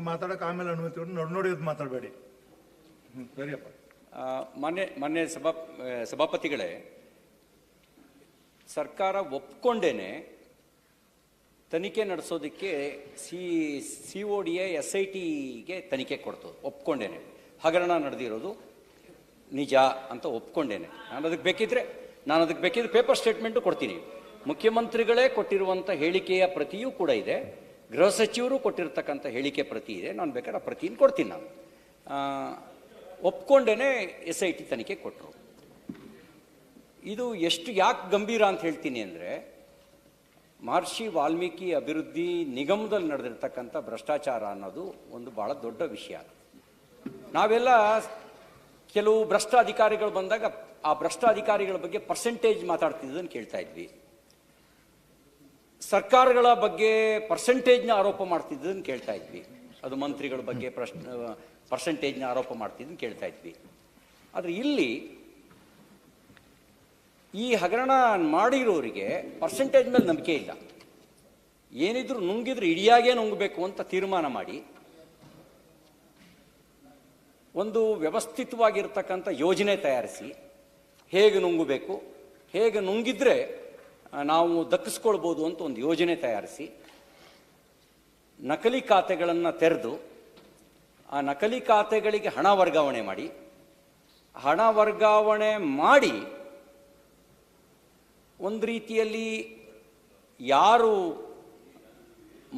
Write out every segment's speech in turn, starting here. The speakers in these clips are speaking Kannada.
ಮಾತಾಡಕ್ಕೆ ಆಮೇಲೆ ಅನುಮತಿ ನೋಡಿದ್ ಮಾತಾಡಬೇಡಿ. ಸರಿಯಪ್ಪ. ಮಾನ್ಯ ಸಭಾಪತಿಗಳೇ, ಸರ್ಕಾರ ಒಪ್ಕೊಂಡೇನೆ ತನಿಖೆ ನಡೆಸೋದಕ್ಕೆ CODA SITಗೆ ತನಿಖೆ ಕೊಡ್ತು. ಒಪ್ಕೊಂಡೇನೆ ಹಗರಣ ನಡೆದಿರೋದು ನಿಜ ಅಂತ ಒಪ್ಕೊಂಡೇನೆ. ನಾನು ಅದಕ್ಕೆ ಬೇಕಿದ್ರೆ ಪೇಪರ್ ಸ್ಟೇಟ್ಮೆಂಟು ಕೊಡ್ತೀನಿ. ಮುಖ್ಯಮಂತ್ರಿಗಳೇ ಕೊಟ್ಟಿರುವಂಥ ಹೇಳಿಕೆಯ ಪ್ರತಿಯೂ ಕೂಡ ಇದೆ, ಗೃಹ ಸಚಿವರು ಕೊಟ್ಟಿರ್ತಕ್ಕಂಥ ಹೇಳಿಕೆ ಪ್ರತಿ ಇದೆ. ನಾನು ಬೇಕಾದ್ರೆ ಆ ಪ್ರತಿಯನ್ನು ಕೊಡ್ತೀನಿ. ನಾನು ಒಪ್ಕೊಂಡೇನೆ SIT ತನಿಖೆ ಕೊಟ್ಟರು. ಇದು ಯಾಕೆ ಗಂಭೀರ ಅಂತ ಹೇಳ್ತೀನಿ ಅಂದರೆ, ಮಹರ್ಷಿ ವಾಲ್ಮೀಕಿ ಅಭಿವೃದ್ಧಿ ನಿಗಮದಲ್ಲಿ ನಡೆದಿರ್ತಕ್ಕಂಥ ಭ್ರಷ್ಟಾಚಾರ ಅನ್ನೋದು ಒಂದು ಭಾಳ ದೊಡ್ಡ ವಿಷಯ. ನಾವೆಲ್ಲ ಕೆಲವು ಭ್ರಷ್ಟ ಅಧಿಕಾರಿಗಳು ಬಂದಾಗ ಆ ಭ್ರಷ್ಟ ಅಧಿಕಾರಿಗಳ ಬಗ್ಗೆ ಪರ್ಸೆಂಟೇಜ್ ಮಾತಾಡ್ತಿದ್ದನ್ನು ಕೇಳ್ತಾ ಇದ್ವಿ. ಸರ್ಕಾರಗಳ ಬಗ್ಗೆ ಪರ್ಸೆಂಟೇಜ್ನ ಆರೋಪ ಮಾಡ್ತಿದ್ದನ್ನು ಕೇಳ್ತಾ ಇದ್ವಿ. ಅದು ಮಂತ್ರಿಗಳ ಬಗ್ಗೆ ಪರ್ಸೆಂಟೇಜ್ನ ಆರೋಪ ಮಾಡ್ತಿದ್ದನ್ನು ಕೇಳ್ತಾ ಇದ್ವಿ. ಆದರೆ ಇಲ್ಲಿ ಈ ಹಗರಣ ಮಾಡಿರೋರಿಗೆ ಪರ್ಸೆಂಟೇಜ್ ಮೇಲೆ ನಂಬಿಕೆ ಇಲ್ಲ. ಏನಿದ್ರು ನುಂಗಿದ್ರೆ ಇಡಿಯಾಗೇ ನುಂಗಬೇಕು ಅಂತ ತೀರ್ಮಾನ ಮಾಡಿ ಒಂದು ವ್ಯವಸ್ಥಿತವಾಗಿರ್ತಕ್ಕಂಥ ಯೋಜನೆ ತಯಾರಿಸಿ, ಹೇಗೆ ನುಂಗಬೇಕು, ಹೇಗೆ ನುಂಗಿದ್ರೆ ನಾವು ದಕ್ಕಿಸ್ಕೊಳ್ಬೋದು ಅಂತ ಒಂದು ಯೋಜನೆ ತಯಾರಿಸಿ, ನಕಲಿ ಖಾತೆಗಳನ್ನು ತೆರೆದು ಆ ನಕಲಿ ಖಾತೆಗಳಿಗೆ ಹಣ ವರ್ಗಾವಣೆ ಮಾಡಿ ಒಂದು ರೀತಿಯಲ್ಲಿ ಯಾರು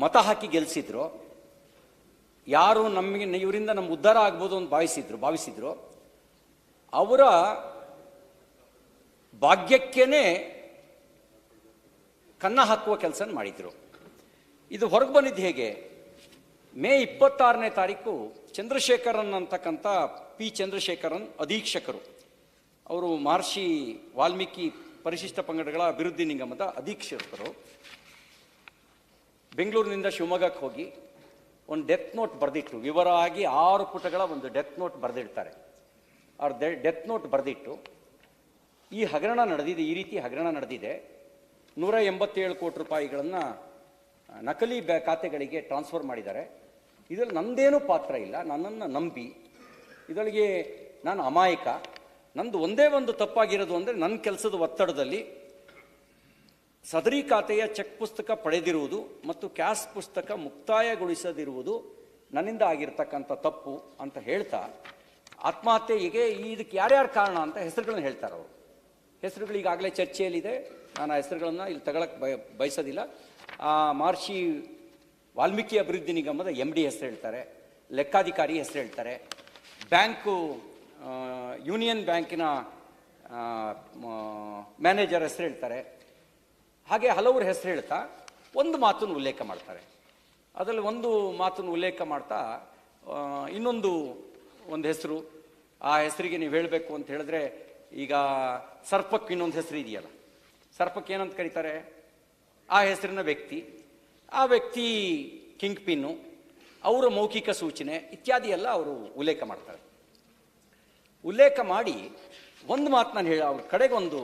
ಮತ ಹಾಕಿ ಗೆಲ್ಲಿಸಿದ್ರೋ, ಯಾರು ಇವರಿಂದ ನಮ್ಮ ಉದ್ಧಾರ ಆಗ್ಬೋದು ಅಂತ ಭಾವಿಸಿದ್ರು ಅವರ ಭಾಗ್ಯಕ್ಕೇನೆ ಕನ್ನ ಹಾಕುವ ಕೆಲಸ ಮಾಡಿದ್ರು. ಇದು ಹೊರಗೆ ಬಂದಿದ್ದು ಹೇಗೆ? ಮೇ 26ನೇ ತಾರೀಕು ಚಂದ್ರಶೇಖರನ್ ಅಂತಕ್ಕಂಥ ಚಂದ್ರಶೇಖರನ್ ಅಧೀಕ್ಷಕರು, ಅವರು ಮಹರ್ಷಿ ವಾಲ್ಮೀಕಿ ಪರಿಶಿಷ್ಟ ಪಂಗಡಗಳ ಅಭಿವೃದ್ಧಿ ನಿಗಮದ ಅಧೀಕ್ಷಕರು, ಬೆಂಗಳೂರಿನಿಂದ ಶಿವಮೊಗ್ಗಕ್ಕೆ ಹೋಗಿ ಒಂದು ಡೆತ್ ನೋಟ್ ಬರೆದಿಟ್ಟು, ವಿವರವಾಗಿ 6 ಪುಟಗಳ ಒಂದು ಡೆತ್ ನೋಟ್ ಬರೆದಿಡ್ತಾರೆ. ಅವ್ರ ಡೆತ್ ನೋಟ್ ಬರೆದಿಟ್ಟು ಈ ಹಗರಣ ನಡೆದಿದೆ, ಈ ರೀತಿ ಹಗರಣ ನಡೆದಿದೆ, 187 ಕೋಟಿ ರೂಪಾಯಿಗಳನ್ನು ನಕಲಿ ಖಾತೆಗಳಿಗೆ ಟ್ರಾನ್ಸ್ಫರ್ ಮಾಡಿದ್ದಾರೆ, ಇದರಲ್ಲಿ ನಂದೇನೂ ಪಾತ್ರ ಇಲ್ಲ, ನನ್ನನ್ನು ನಂಬಿ, ಇದರೊಳಗೆ ನಾನು ಅಮಾಯಕ, ನಂದು ಒಂದೇ ಒಂದು ತಪ್ಪಾಗಿರೋದು ಅಂದರೆ ನನ್ನ ಕೆಲಸದ ಒತ್ತಡದಲ್ಲಿ ಸದರಿ ಖಾತೆಯ ಚೆಕ್ ಪುಸ್ತಕ ಪಡೆದಿರುವುದು ಮತ್ತು ಕ್ಯಾಶ್ ಪುಸ್ತಕ ಮುಕ್ತಾಯಗೊಳಿಸದಿರುವುದು ನನ್ನಿಂದ ಆಗಿರ್ತಕ್ಕಂಥ ತಪ್ಪು ಅಂತ ಹೇಳ್ತಾ ಆತ್ಮಹತ್ಯೆಗೆ ಇದಕ್ಕೆ ಯಾರ್ಯಾರು ಕಾರಣ ಅಂತ ಹೆಸರುಗಳನ್ನ ಹೇಳ್ತಾರೆ. ಅವರು ಹೆಸರುಗಳು ಈಗಾಗಲೇ ಚರ್ಚೆಯಲ್ಲಿದೆ, ನಾನು ಆ ಹೆಸರುಗಳನ್ನು ಇಲ್ಲಿ ತಗೊಳಕ್ಕೆ ಬಯಸೋದಿಲ್ಲ. ಮಹರ್ಷಿ ವಾಲ್ಮೀಕಿ ಅಭಿವೃದ್ಧಿ ನಿಗಮದ MD ಹೆಸರು ಹೇಳ್ತಾರೆ, ಲೆಕ್ಕಾಧಿಕಾರಿ ಹೆಸರು ಹೇಳ್ತಾರೆ, ಯೂನಿಯನ್ ಬ್ಯಾಂಕಿನ ಮ್ಯಾನೇಜರ್ ಹೆಸರು ಹೇಳ್ತಾರೆ, ಹಾಗೆ ಹಲವರು ಹೆಸರು ಹೇಳ್ತಾ ಒಂದು ಮಾತನ್ನು ಉಲ್ಲೇಖ ಮಾಡ್ತಾರೆ. ಅದರಲ್ಲಿ ಒಂದು ಮಾತನ್ನು ಉಲ್ಲೇಖ ಮಾಡ್ತಾ ಒಂದು ಹೆಸರು, ಆ ಹೆಸರಿಗೆ ನೀವು ಹೇಳಬೇಕು ಅಂತ ಹೇಳಿದ್ರೆ, ಈಗ ಸರ್ಪಕ್ಕೆ ಇನ್ನೊಂದು ಹೆಸರು ಇದೆಯಲ್ಲ, ಸರ್ಪಕ್ಕೆ ಏನಂತ ಕರೀತಾರೆ, ಆ ಹೆಸರಿನ ವ್ಯಕ್ತಿ, ಆ ವ್ಯಕ್ತಿ ಕಿಂಗ್ ಪಿನ್ನು, ಅವರ ಮೌಖಿಕ ಸೂಚನೆ ಇತ್ಯಾದಿ ಎಲ್ಲ ಅವರು ಉಲ್ಲೇಖ ಮಾಡ್ತಾರೆ. ಉಲ್ಲೇಖ ಮಾಡಿ ಒಂದು ಮಾತು ನಾನು ಅವ್ರ ಕಡೆಗೆ ಒಂದು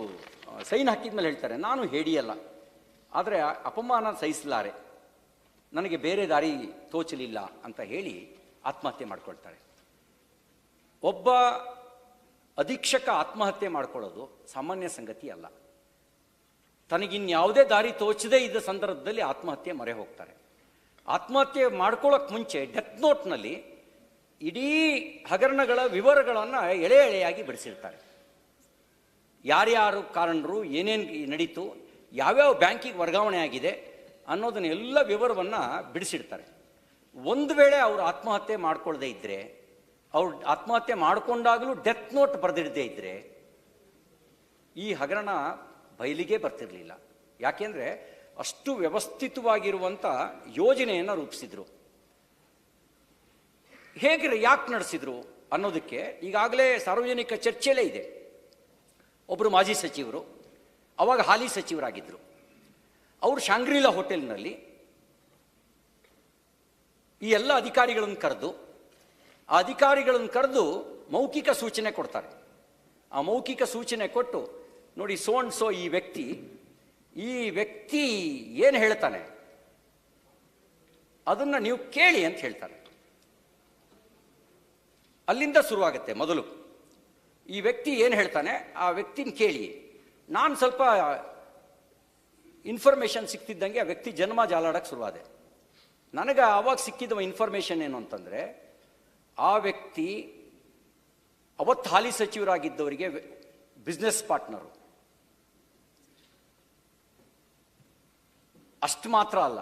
ಸೈನ್ ಹಾಕಿದ ಮೇಲೆ ಹೇಳ್ತಾರೆ, ನಾನು ಹೇಡಿಯಲ್ಲ, ಆದರೆ ಅಪಮಾನ ಸಹಿಸಲಾರೆ, ನನಗೆ ಬೇರೆ ದಾರಿ ತೋಚಲಿಲ್ಲ ಅಂತ ಹೇಳಿ ಆತ್ಮಹತ್ಯೆ ಮಾಡ್ಕೊಳ್ತಾರೆ. ಒಬ್ಬ ಅಧೀಕ್ಷಕ ಆತ್ಮಹತ್ಯೆ ಮಾಡ್ಕೊಳ್ಳೋದು ಸಾಮಾನ್ಯ ಸಂಗತಿ ಅಲ್ಲ. ತನಗಿನ್ಯಾವುದೇ ದಾರಿ ತೋಚದೇ ಇದ್ದ ಸಂದರ್ಭದಲ್ಲಿ ಆತ್ಮಹತ್ಯೆ ಮೊರೆ ಹೋಗ್ತಾರೆ. ಆತ್ಮಹತ್ಯೆ ಮಾಡ್ಕೊಳ್ಳೋಕೆ ಮುಂಚೆ ಡೆತ್ ನೋಟ್ನಲ್ಲಿ ಇಡೀ ಹಗರಣಗಳ ವಿವರಗಳನ್ನು ಎಳೆಯಾಗಿ ಬಿಡಿಸಿರ್ತಾರೆ. ಯಾರ್ಯಾರು ಕಾರಣರು, ಏನೇನು ನಡೀತು, ಯಾವ್ಯಾವ ಬ್ಯಾಂಕಿಗೆ ವರ್ಗಾವಣೆ ಆಗಿದೆ ಅನ್ನೋದನ್ನ ಎಲ್ಲ ವಿವರವನ್ನು ಬಿಡಿಸಿಡ್ತಾರೆ. ಒಂದು ವೇಳೆ ಅವರು ಆತ್ಮಹತ್ಯೆ ಮಾಡ್ಕೊಳ್ಳದೆ ಇದ್ದರೆ, ಅವ್ರು ಆತ್ಮಹತ್ಯೆ ಮಾಡಿಕೊಂಡಾಗಲೂ ಡೆತ್ ನೋಟ್ ಬರೆದಿಡದೇ ಇದ್ದರೆ ಈ ಹಗರಣ ಬಯಲಿಗೆ ಬರ್ತಿರಲಿಲ್ಲ. ಯಾಕೆಂದರೆ ಅಷ್ಟು ವ್ಯವಸ್ಥಿತವಾಗಿರುವಂಥ ಯೋಜನೆಯನ್ನು ರೂಪಿಸಿದ್ರು. ಯಾಕೆ ನಡೆಸಿದ್ರು ಅನ್ನೋದಕ್ಕೆ ಈಗಾಗಲೇ ಸಾರ್ವಜನಿಕ ಚರ್ಚೆಯಲ್ಲೇ ಇದೆ. ಒಬ್ಬರು ಮಾಜಿ ಸಚಿವರು, ಅವಾಗ ಹಾಲಿ ಸಚಿವರಾಗಿದ್ದರು, ಅವರು ಶಾಂಗ್ರಿಲಾ ಹೋಟೆಲ್ನಲ್ಲಿ ಈ ಎಲ್ಲ ಅಧಿಕಾರಿಗಳನ್ನು ಕರೆದು ಮೌಖಿಕ ಸೂಚನೆ ಕೊಡ್ತಾರೆ. ಆ ಮೌಖಿಕ ಸೂಚನೆ ಕೊಟ್ಟು, ನೋಡಿ ಸೋ ಈ ವ್ಯಕ್ತಿ ಏನು ಹೇಳ್ತಾನೆ ಅದನ್ನು ನೀವು ಕೇಳಿ ಅಂತ ಹೇಳ್ತಾರೆ. ಅಲ್ಲಿಂದ ಶುರುವಾಗುತ್ತೆ. ಮೊದಲು ಈ ವ್ಯಕ್ತಿ ಏನು ಹೇಳ್ತಾನೆ ಆ ವ್ಯಕ್ತಿನ ಕೇಳಿ. ನಾನು ಸ್ವಲ್ಪ ಇನ್ಫಾರ್ಮೇಷನ್ ಸಿಕ್ತಿದ್ದಂಗೆ ಆ ವ್ಯಕ್ತಿ ಜನ್ಮ ಜಾಲಾಡಕ್ಕೆ ಶುರುವಾದೆ. ನನಗೆ ಆವಾಗ ಸಿಕ್ಕಿದ ಇನ್ಫಾರ್ಮೇಷನ್ ಏನು ಅಂತಂದರೆ, ಆ ವ್ಯಕ್ತಿ ಅವತ್ತು ಹಾಲಿ ಸಚಿವರಾಗಿದ್ದವರಿಗೆ ಬಿಸ್ನೆಸ್ ಪಾರ್ಟ್ನರು. ಅಷ್ಟು ಮಾತ್ರ ಅಲ್ಲ,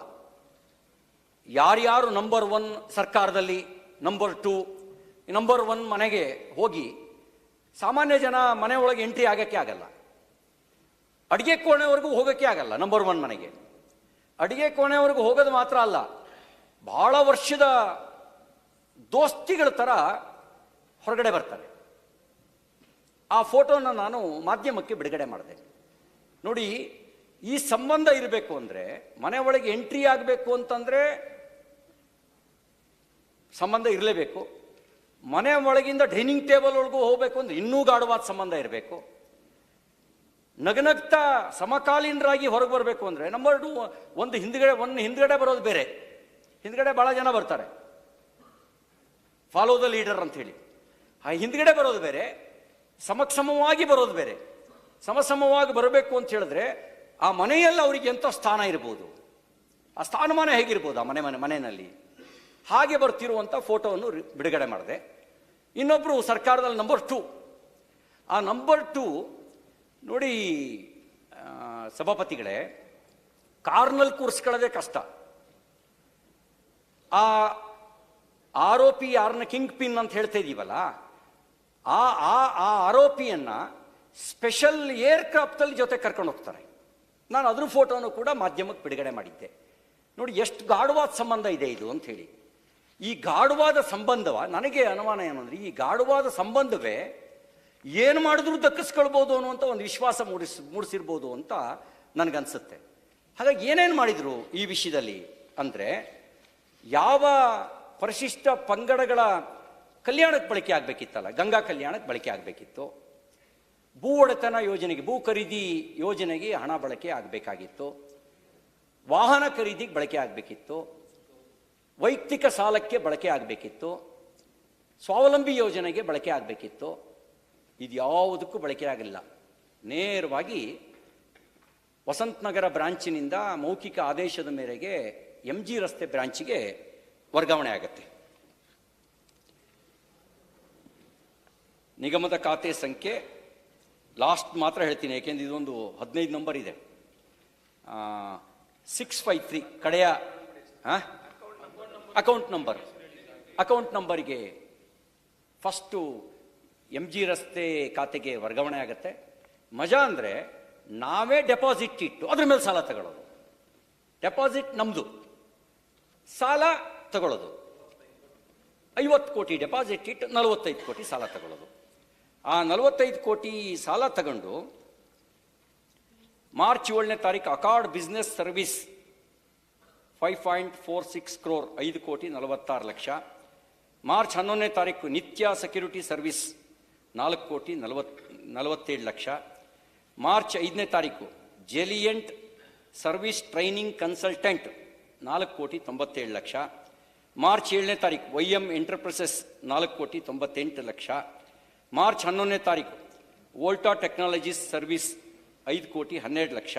ಯಾರ್ಯಾರು ನಂಬರ್ 1 ಸರ್ಕಾರದಲ್ಲಿ, ನಂಬರ್ 2, ನಂಬರ್ 1 ಮನೆಗೆ ಹೋಗಿ ಸಾಮಾನ್ಯ ಜನ ಮನೆ ಒಳಗೆ ಎಂಟ್ರಿ ಆಗೋಕ್ಕೆ ಆಗಲ್ಲ. ಅಡುಗೆ ಕೋಣೆವರೆಗೂ ಹೋಗೋಕ್ಕೆ ಆಗಲ್ಲ ನಂಬರ್ 1 ಮನೆಗೆ. ಅಡುಗೆ ಕೋಣೆವರೆಗೂ ಹೋಗೋದು ಮಾತ್ರ ಅಲ್ಲ, ಬಹಳ ವರ್ಷದ ದೋಸ್ತಿಗಳ ಥರ ಹೊರಗಡೆ ಬರ್ತಾರೆ. ಆ ಫೋಟೋನ ನಾನು ಮಾಧ್ಯಮಕ್ಕೆ ಬಿಡುಗಡೆ ಮಾಡಿದೆ. ನೋಡಿ, ಈ ಸಂಬಂಧ ಇರಬೇಕು ಅಂದರೆ, ಮನೆ ಒಳಗೆ ಎಂಟ್ರಿ ಆಗಬೇಕು ಅಂತಂದರೆ ಸಂಬಂಧ ಇರಲೇಬೇಕು. ಮನೆ ಒಳಗಿಂದ ಡೈನಿಂಗ್ ಟೇಬಲ್ ಒಳಗೂ ಹೋಗಬೇಕು ಅಂದರೆ ಇನ್ನೂ ಗಾಢವಾದ ಸಂಬಂಧ ಇರಬೇಕು. ನಗನಗ್ತಾ ಸಮಕಾಲೀನರಾಗಿ ಹೊರಗೆ ಬರಬೇಕು ಅಂದರೆ ನಂಬರ್ 2 ಒಂದು ಹಿಂದ್ಗಡೆ ಬರೋದು ಬೇರೆ. ಹಿಂದ್ಗಡೆ ಭಾಳ ಜನ ಬರ್ತಾರೆ, ಫಾಲೋ ದ ಲೀಡರ್ ಅಂತ ಹೇಳಿ. ಆ ಹಿಂದ್ಗಡೆ ಬರೋದು ಬೇರೆ, ಸಮವಾಗಿ ಬರೋದು ಬೇರೆ. ಸಮವಾಗಿ ಬರಬೇಕು ಅಂತ ಹೇಳಿದ್ರೆ ಆ ಮನೆಯಲ್ಲಿ ಅವರಿಗೆ ಎಂಥ ಸ್ಥಾನ ಇರ್ಬೋದು, ಆ ಸ್ಥಾನಮಾನ ಹೇಗಿರ್ಬೋದು ಆ ಮನೆಯಲ್ಲಿ, ಹಾಗೆ ಬರ್ತಿರುವಂಥ ಫೋಟೋವನ್ನು ಬಿಡುಗಡೆ ಮಾಡಿದೆ. ಇನ್ನೊಬ್ಬರು ಸರ್ಕಾರದಲ್ಲಿ ನಂಬರ್ 2. ಆ ನಂಬರ್ 2 ನೋಡಿ ಸಭಾಪತಿಗಳೇ, ಕಾರ್ನಲ್ಲಿ ಕೂರಿಸ್ಕೊಳ್ಳೋದೇ ಕಷ್ಟ. ಆ ಆರೋಪಿ ಯಾರನ್ನ ಕಿಂಗ್ ಪಿನ್ ಅಂತ ಹೇಳ್ತಾ ಇದೀವಲ್ಲ, ಆ ಆರೋಪಿಯನ್ನ ಸ್ಪೆಷಲ್ ಏರ್ಕ್ರಾಫ್ಟಲ್ಲಿ ಜೊತೆ ಕರ್ಕೊಂಡು ಹೋಗ್ತಾರೆ. ನಾನು ಅದ್ರ ಫೋಟೋನು ಕೂಡ ಮಾಧ್ಯಮಕ್ಕೆ ಬಿಡುಗಡೆ ಮಾಡಿದ್ದೆ. ನೋಡಿ ಎಷ್ಟು ಗಾಢವಾದ ಸಂಬಂಧ ಇದೆ ಇದು ಅಂತ ಹೇಳಿ. ಈ ಗಾಢವಾದ ಸಂಬಂಧವ ನನಗೆ ಅನುಮಾನ ಏನಂದ್ರೆ, ಈ ಗಾಢವಾದ ಸಂಬಂಧವೇ ಏನು ಮಾಡಿದ್ರೂ ದಕ್ಕಿಸ್ಕೊಳ್ಬೋದು ಅನ್ನುವಂಥ ಒಂದು ವಿಶ್ವಾಸ ಮೂಡಿಸಿರ್ಬೋದು ಅಂತ ನನಗನ್ಸುತ್ತೆ. ಹಾಗಾಗಿ ಏನೇನು ಮಾಡಿದ್ರು ಈ ವಿಷಯದಲ್ಲಿ ಅಂದರೆ, ಯಾವ ಪರಿಶಿಷ್ಟ ಪಂಗಡಗಳ ಕಲ್ಯಾಣಕ್ಕೆ ಬಳಕೆ ಆಗಬೇಕಿತ್ತಲ್ಲ, ಗಂಗಾ ಕಲ್ಯಾಣಕ್ಕೆ ಬಳಕೆ ಆಗಬೇಕಿತ್ತು. ಭೂ ಒಡೆತನ ಯೋಜನೆಗೆ, ಭೂ ಖರೀದಿ ಯೋಜನೆಗೆ ಹಣ ಬಳಕೆ ಆಗಬೇಕಾಗಿತ್ತು. ವಾಹನ ಖರೀದಿಗೆ ಬಳಕೆ ಆಗಬೇಕಿತ್ತು. ವೈಯಕ್ತಿಕ ಸಾಲಕ್ಕೆ ಬಳಕೆ ಆಗಬೇಕಿತ್ತು. ಸ್ವಾವಲಂಬಿ ಯೋಜನೆಗೆ ಬಳಕೆ ಆಗಬೇಕಿತ್ತು. ಇದು ಯಾವುದಕ್ಕೂ ಬಳಕೆ ಆಗಿಲ್ಲ. ನೇರವಾಗಿ ವಸಂತನಗರ ಬ್ರಾಂಚಿನಿಂದ ಮೌಖಿಕ ಆದೇಶದ ಮೇರೆಗೆ MG ರಸ್ತೆ ಬ್ರಾಂಚಿಗೆ ವರ್ಗಾವಣೆ ಆಗುತ್ತೆ. ನಿಗಮದ ಖಾತೆ ಸಂಖ್ಯೆ ಲಾಸ್ಟ್ ಮಾತ್ರ ಹೇಳ್ತೀನಿ, ಯಾಕೆಂದ್ರೆ ಇದೊಂದು 15 ನಂಬರ್ ಇದೆ. 653 ಕಡೆಯ ಅಕೌಂಟ್ ನಂಬರ್ಗೆ ಫಸ್ಟು MG ರಸ್ತೆ ಖಾತೆಗೆ ವರ್ಗಾವಣೆ ಆಗುತ್ತೆ. ಮಜಾ ಅಂದರೆ ನಾವೇ ಡೆಪಾಸಿಟ್ ಇಟ್ಟು ಅದ್ರ ಮೇಲೆ ಸಾಲ ತಗೊಳ್ಳೋದು. ಡೆಪಾಸಿಟ್ ನಮ್ಮದು, ಸಾಲ ತಗೊಳ್ಳೋದು. 50 ಕೋಟಿ ಡೆಪಾಸಿಟ್ ಇಟ್ಟು 45 ಕೋಟಿ ಸಾಲ ತಗೊಳ್ಳೋದು. ಆ 45 ಕೋಟಿ ಸಾಲ ತಗೊಂಡು ಮಾರ್ಚ್ 7ನೇ ತಾರೀಕು ಅಕಾರ್ಡ್ ಬಿಸ್ನೆಸ್ ಸರ್ವಿಸ್ 5.46 crore 5 ಕೋಟಿ 46 ಲಕ್ಷ. ಮಾರ್ಚ್ 11ನೇ ತಾರೀಕು ನಿತ್ಯ ಸೆಕ್ಯೂರಿಟಿ ಸರ್ವಿಸ್ 4 ಕೋಟಿ 47 ಲಕ್ಷ. ಮಾರ್ಚ್ 5ನೇ ತಾರೀಕು ಜೆಲಿಯಂಟ್ ಸರ್ವಿಸ್ ಟ್ರೈನಿಂಗ್ ಕನ್ಸಲ್ಟೆಂಟ್ 4 ಕೋಟಿ 97 ಲಕ್ಷ. ಮಾರ್ಚ್ 7ನೇ ತಾರೀಕು YM ಎಂಟರ್ಪ್ರೈಸಸ್ 4 ಕೋಟಿ 98 ಲಕ್ಷ. ಮಾರ್ಚ್ 11ನೇ ತಾರೀಕು ವೋಲ್ಟಾ ಟೆಕ್ನಾಲಜೀಸ್ ಸರ್ವಿಸ್ 5 ಕೋಟಿ 12 ಲಕ್ಷ.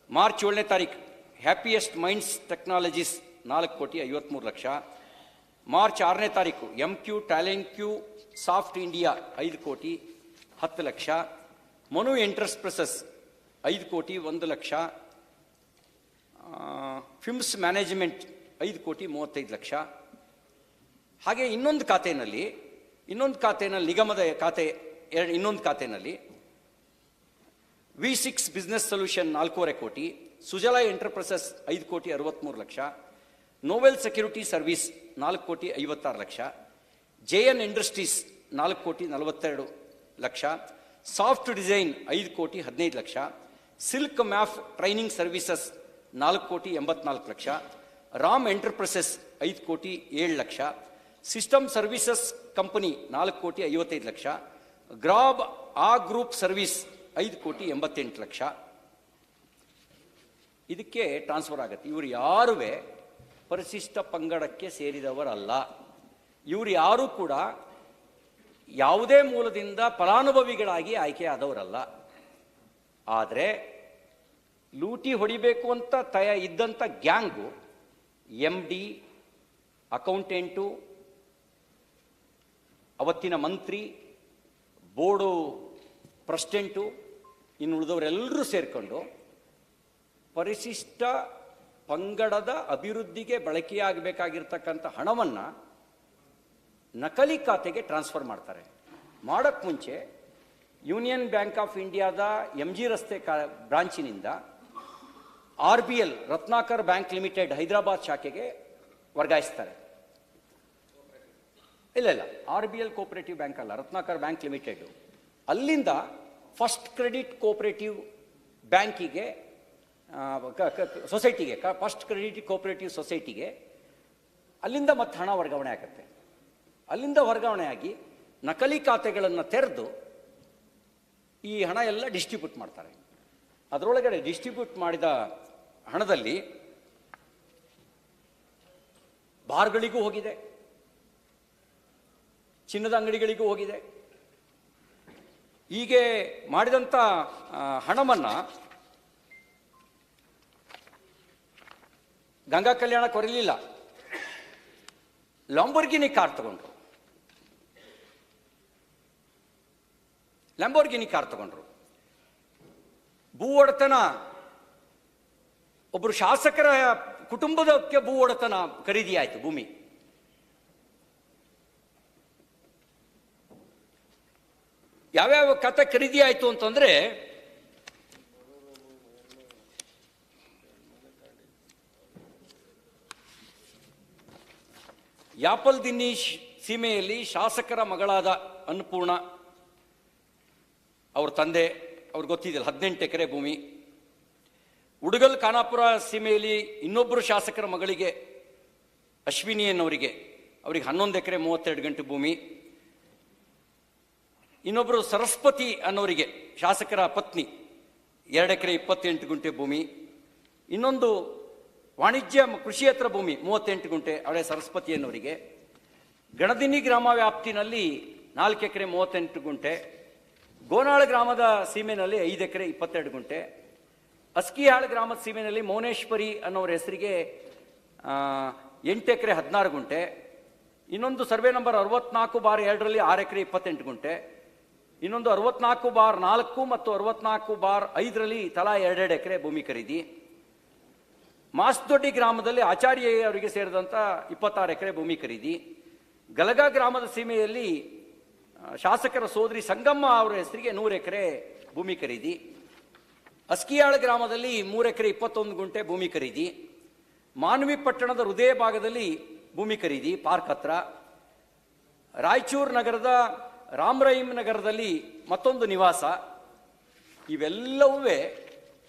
ಮಾರ್ಚ್ 7ನೇ ತಾರೀಕು ಹ್ಯಾಪಿಯೆಸ್ಟ್ ಮೈಂಡ್ಸ್ ಟೆಕ್ನಾಲಜೀಸ್ 4 ಕೋಟಿ 53 ಲಕ್ಷ. ಮಾರ್ಚ್ 6ನೇ ತಾರೀಕು MQ talent Q soft India 5 ಕೋಟಿ 10 ಲಕ್ಷ. ಮನು ಎಂಟರ್ಪ್ರೈಸಸ್ 5 ಕೋಟಿ 1 ಲಕ್ಷ. ಫಿಮ್ಸ್ ಮ್ಯಾನೇಜ್ಮೆಂಟ್ 5 ಕೋಟಿ 35 ಲಕ್ಷ. ಹಾಗೆ ಇನ್ನೊಂದು ಖಾತೆಯಲ್ಲಿ ನಿಗಮದ ಖಾತೆ ಇನ್ನೊಂದು ಖಾತೆಯಲ್ಲಿ V6 ಬಿಸ್ನೆಸ್ ಸೊಲ್ಯೂಷನ್ 4.5 ಕೋಟಿ. ಸುಜಲಾ ಎಂಟರ್ಪ್ರೈಸಸ್ 5 ಕೋಟಿ 63 ಲಕ್ಷ. ನೋವೆಲ್ ಸೆಕ್ಯೂರಿಟಿ ಸರ್ವಿಸ್ 4 ಕೋಟಿ 56 ಲಕ್ಷ. JN ಇಂಡಸ್ಟ್ರೀಸ್ 4 ಕೋಟಿ 42 ಲಕ್ಷ. ಸಾಫ್ಟ್ ಡಿಸೈನ್ 5 ಕೋಟಿ 15 ಲಕ್ಷ. ಸಿಲ್ಕ್ ಮ್ಯಾಫ್ ಟ್ರೈನಿಂಗ್ ಸರ್ವಿಸಸ್ 4 ಕೋಟಿ 84 ಲಕ್ಷ. ರಾಮ್ ಎಂಟರ್ಪ್ರೈಸಸ್ 5 ಕೋಟಿ 7 ಲಕ್ಷ. ಸಿಸ್ಟಮ್ ಸರ್ವಿಸಸ್ ಕಂಪನಿ 4 ಕೋಟಿ 55 ಲಕ್ಷ. ಗ್ರಾಬ್ ಗ್ರೂಪ್ ಸರ್ವಿಸ್ 5 ಕೋಟಿ 88 ಲಕ್ಷ. ಇದಕ್ಕೆ ಟ್ರಾನ್ಸ್ಫರ್ ಆಗುತ್ತೆ. ಇವರು ಯಾರುವೆ ಪರಿಶಿಷ್ಟ ಪಂಗಡಕ್ಕೆ ಸೇರಿದವರಲ್ಲ. ಇವರು ಯಾರೂ ಕೂಡ ಯಾವುದೇ ಮೂಲದಿಂದ ಫಲಾನುಭವಿಗಳಾಗಿ ಆಯ್ಕೆಯಾದವರಲ್ಲ. ಆದರೆ ಲೂಟಿ ಹೊಡಿಬೇಕು ಅಂತ ಇದ್ದಂಥ ಗ್ಯಾಂಗು MD, ಅಕೌಂಟೆಂಟು, ಅವತ್ತಿನ ಮಂತ್ರಿ, ಬೋರ್ಡು ಪ್ರೆಸಿಡೆಂಟು, ಇನ್ನು ಉಳಿದವರೆಲ್ಲರೂ ಸೇರಿಕೊಂಡು ಪರಿಶಿಷ್ಟ ಪಂಗಡದ ಅಭಿವೃದ್ಧಿಗೆ ಬಳಕೆಯಾಗಬೇಕಾಗಿರ್ತಕ್ಕಂಥ ಹಣವನ್ನು ನಕಲಿ ಖಾತೆಗೆ ಟ್ರಾನ್ಸ್ಫರ್ ಮಾಡ್ತಾರೆ. ಮಾಡೋಕ್ಕೆ ಮುಂಚೆ ಯೂನಿಯನ್ ಬ್ಯಾಂಕ್ ಆಫ್ ಇಂಡಿಯಾದ MG ರಸ್ತೆ ಬ್ರಾಂಚಿನಿಂದ RBL Ratnakar bank limited Hyderabad ಶಾಖೆಗೆ ವರ್ಗಾಯಿಸ್ತಾರೆ. ಇಲ್ಲ RBL ಕೋಪರೇಟಿವ್ ಬ್ಯಾಂಕ್ ಅಲ್ಲ, ರತ್ನಾಕರ್ ಬ್ಯಾಂಕ್ ಲಿಮಿಟೆಡ್. ಅಲ್ಲಿಂದ ಫಸ್ಟ್ ಕ್ರೆಡಿಟ್ ಕೋಪರೇಟಿವ್ ಬ್ಯಾಂಕಿಗೆ, ಸೊಸೈಟಿಗೆ, ಫಸ್ಟ್ ಕ್ರೆಡಿಟ್ ಕೋಪರೇಟಿವ್ ಸೊಸೈಟಿಗೆ ಅಲ್ಲಿಂದ ಮತ್ತೆ ಹಣ ವರ್ಗಾವಣೆ ಆಗುತ್ತೆ. ಅಲ್ಲಿಂದ ವರ್ಗಾವಣೆಯಾಗಿ ನಕಲಿ ಖಾತೆಗಳನ್ನು ತೆರೆದು ಈ ಹಣ ಎಲ್ಲ ಡಿಸ್ಟ್ರಿಬ್ಯೂಟ್ ಮಾಡ್ತಾರೆ. ಅದರೊಳಗಡೆ ಡಿಸ್ಟ್ರಿಬ್ಯೂಟ್ ಮಾಡಿದ ಹಣದಲ್ಲಿ ಬಾರ್ಗಳಿಗೂ ಹೋಗಿದೆ, ಚಿನ್ನದ ಅಂಗಡಿಗಳಿಗೂ ಹೋಗಿದೆ. ಹೀಗೆ ಮಾಡಿದಂಥ ಹಣವನ್ನು ಗಂಗಾ ಕಲ್ಯಾಣ ಕೊರಲಿಲ್ಲ, ಲ್ಯಾಂಬೋರ್ಗಿನಿ ಕಾರ್ ತಗೊಂಡ್ರು. ಭೂ ಒಡೆತನ, ಒಬ್ಬರು ಶಾಸಕರ ಕುಟುಂಬದಕ್ಕೆ ಭೂ ಒಡೆತನ ಖರೀದಿ ಆಯಿತು. ಭೂಮಿ ಯಾವ್ಯಾವ ಖಾತೆ ಖರೀದಿ ಆಯಿತು ಅಂತಂದ್ರೆ, ಯಾಪಲ್ ದಿನ್ನಿ ಸೀಮೆಯಲ್ಲಿ ಶಾಸಕರ ಮಗಳಾದ ಅನ್ನಪೂರ್ಣ, ಅವ್ರ ತಂದೆ, ಅವ್ರಿಗೆ ಗೊತ್ತಿದೆಯಲ್ಲ, 18 ಎಕರೆ ಭೂಮಿ. ಉಡುಗಲ್ ಖಾನಾಪುರ ಸೀಮೆಯಲ್ಲಿ ಇನ್ನೊಬ್ಬರು ಶಾಸಕರ ಮಗಳಿಗೆ ಅಶ್ವಿನಿ ಅನ್ನೋರಿಗೆ, ಅವರಿಗೆ 11 ಎಕರೆ 32 ಗುಂಟೆ ಭೂಮಿ. ಇನ್ನೊಬ್ಬರು ಸರಸ್ವತಿ ಅನ್ನೋರಿಗೆ, ಶಾಸಕರ ಪತ್ನಿ, 2 ಎಕರೆ 28 ಗುಂಟೆ ಭೂಮಿ. ಇನ್ನೊಂದು ವಾಣಿಜ್ಯ ಕೃಷಿಯೇತರ ಭೂಮಿ 38 ಗುಂಟೆ, ಅವಳೆ ಸರಸ್ವತಿ ಅನ್ನೋರಿಗೆ. ಗಣದಿನ್ನಿ ಗ್ರಾಮ ವ್ಯಾಪ್ತಿನಲ್ಲಿ 4 ಎಕರೆ 38 ಗುಂಟೆ. ಗೋನಾಳ ಗ್ರಾಮದ ಸೀಮೆನಲ್ಲಿ 5 ಎಕರೆ 22 ಗುಂಟೆ. ಅಸ್ಕಿಹಾಳ್ ಗ್ರಾಮದ ಸೀಮೆನಲ್ಲಿ ಮೌನೇಶ್ವರಿ ಅನ್ನೋರ ಹೆಸರಿಗೆ 8 ಎಕರೆ 16 ಗುಂಟೆ. ಇನ್ನೊಂದು ಸರ್ವೆ ನಂಬರ್ 64/2ರಲ್ಲಿ 6 ಎಕರೆ 28 ಗುಂಟೆ. ಇನ್ನೊಂದು 64/4 ಮತ್ತು 64/5ರಲ್ಲಿ ತಲಾ 2 ಎಕರೆ ಭೂಮಿ ಖರೀದಿ. ಮಾಸ್ದೊಡ್ಡಿ ಗ್ರಾಮದಲ್ಲಿ ಆಚಾರ್ಯ ಅವರಿಗೆ ಸೇರಿದಂಥ 26 ಎಕರೆ ಭೂಮಿ ಖರೀದಿ. ಗಲಗಾ ಗ್ರಾಮದ ಸೀಮೆಯಲ್ಲಿ ಶಾಸಕರ ಸೋದರಿ ಸಂಗಮ್ಮ ಅವರ ಹೆಸರಿಗೆ 100 ಎಕರೆ ಭೂಮಿ ಖರೀದಿ. ಅಸ್ಕಿಯಾಳ ಗ್ರಾಮದಲ್ಲಿ 3 ಎಕರೆ 21 ಗುಂಟೆ ಭೂಮಿ ಖರೀದಿ. ಮಾನ್ವಿ ಪಟ್ಟಣದ ಹೃದಯ ಭಾಗದಲ್ಲಿ ಭೂಮಿ ಖರೀದಿ, ಪಾರ್ಕ್ ಹತ್ರ. ರಾಯಚೂರು ನಗರದ ರಾಮರಹಿಮ್ ನಗರದಲ್ಲಿ ಮತ್ತೊಂದು ನಿವಾಸ. ಇವೆಲ್ಲವೂ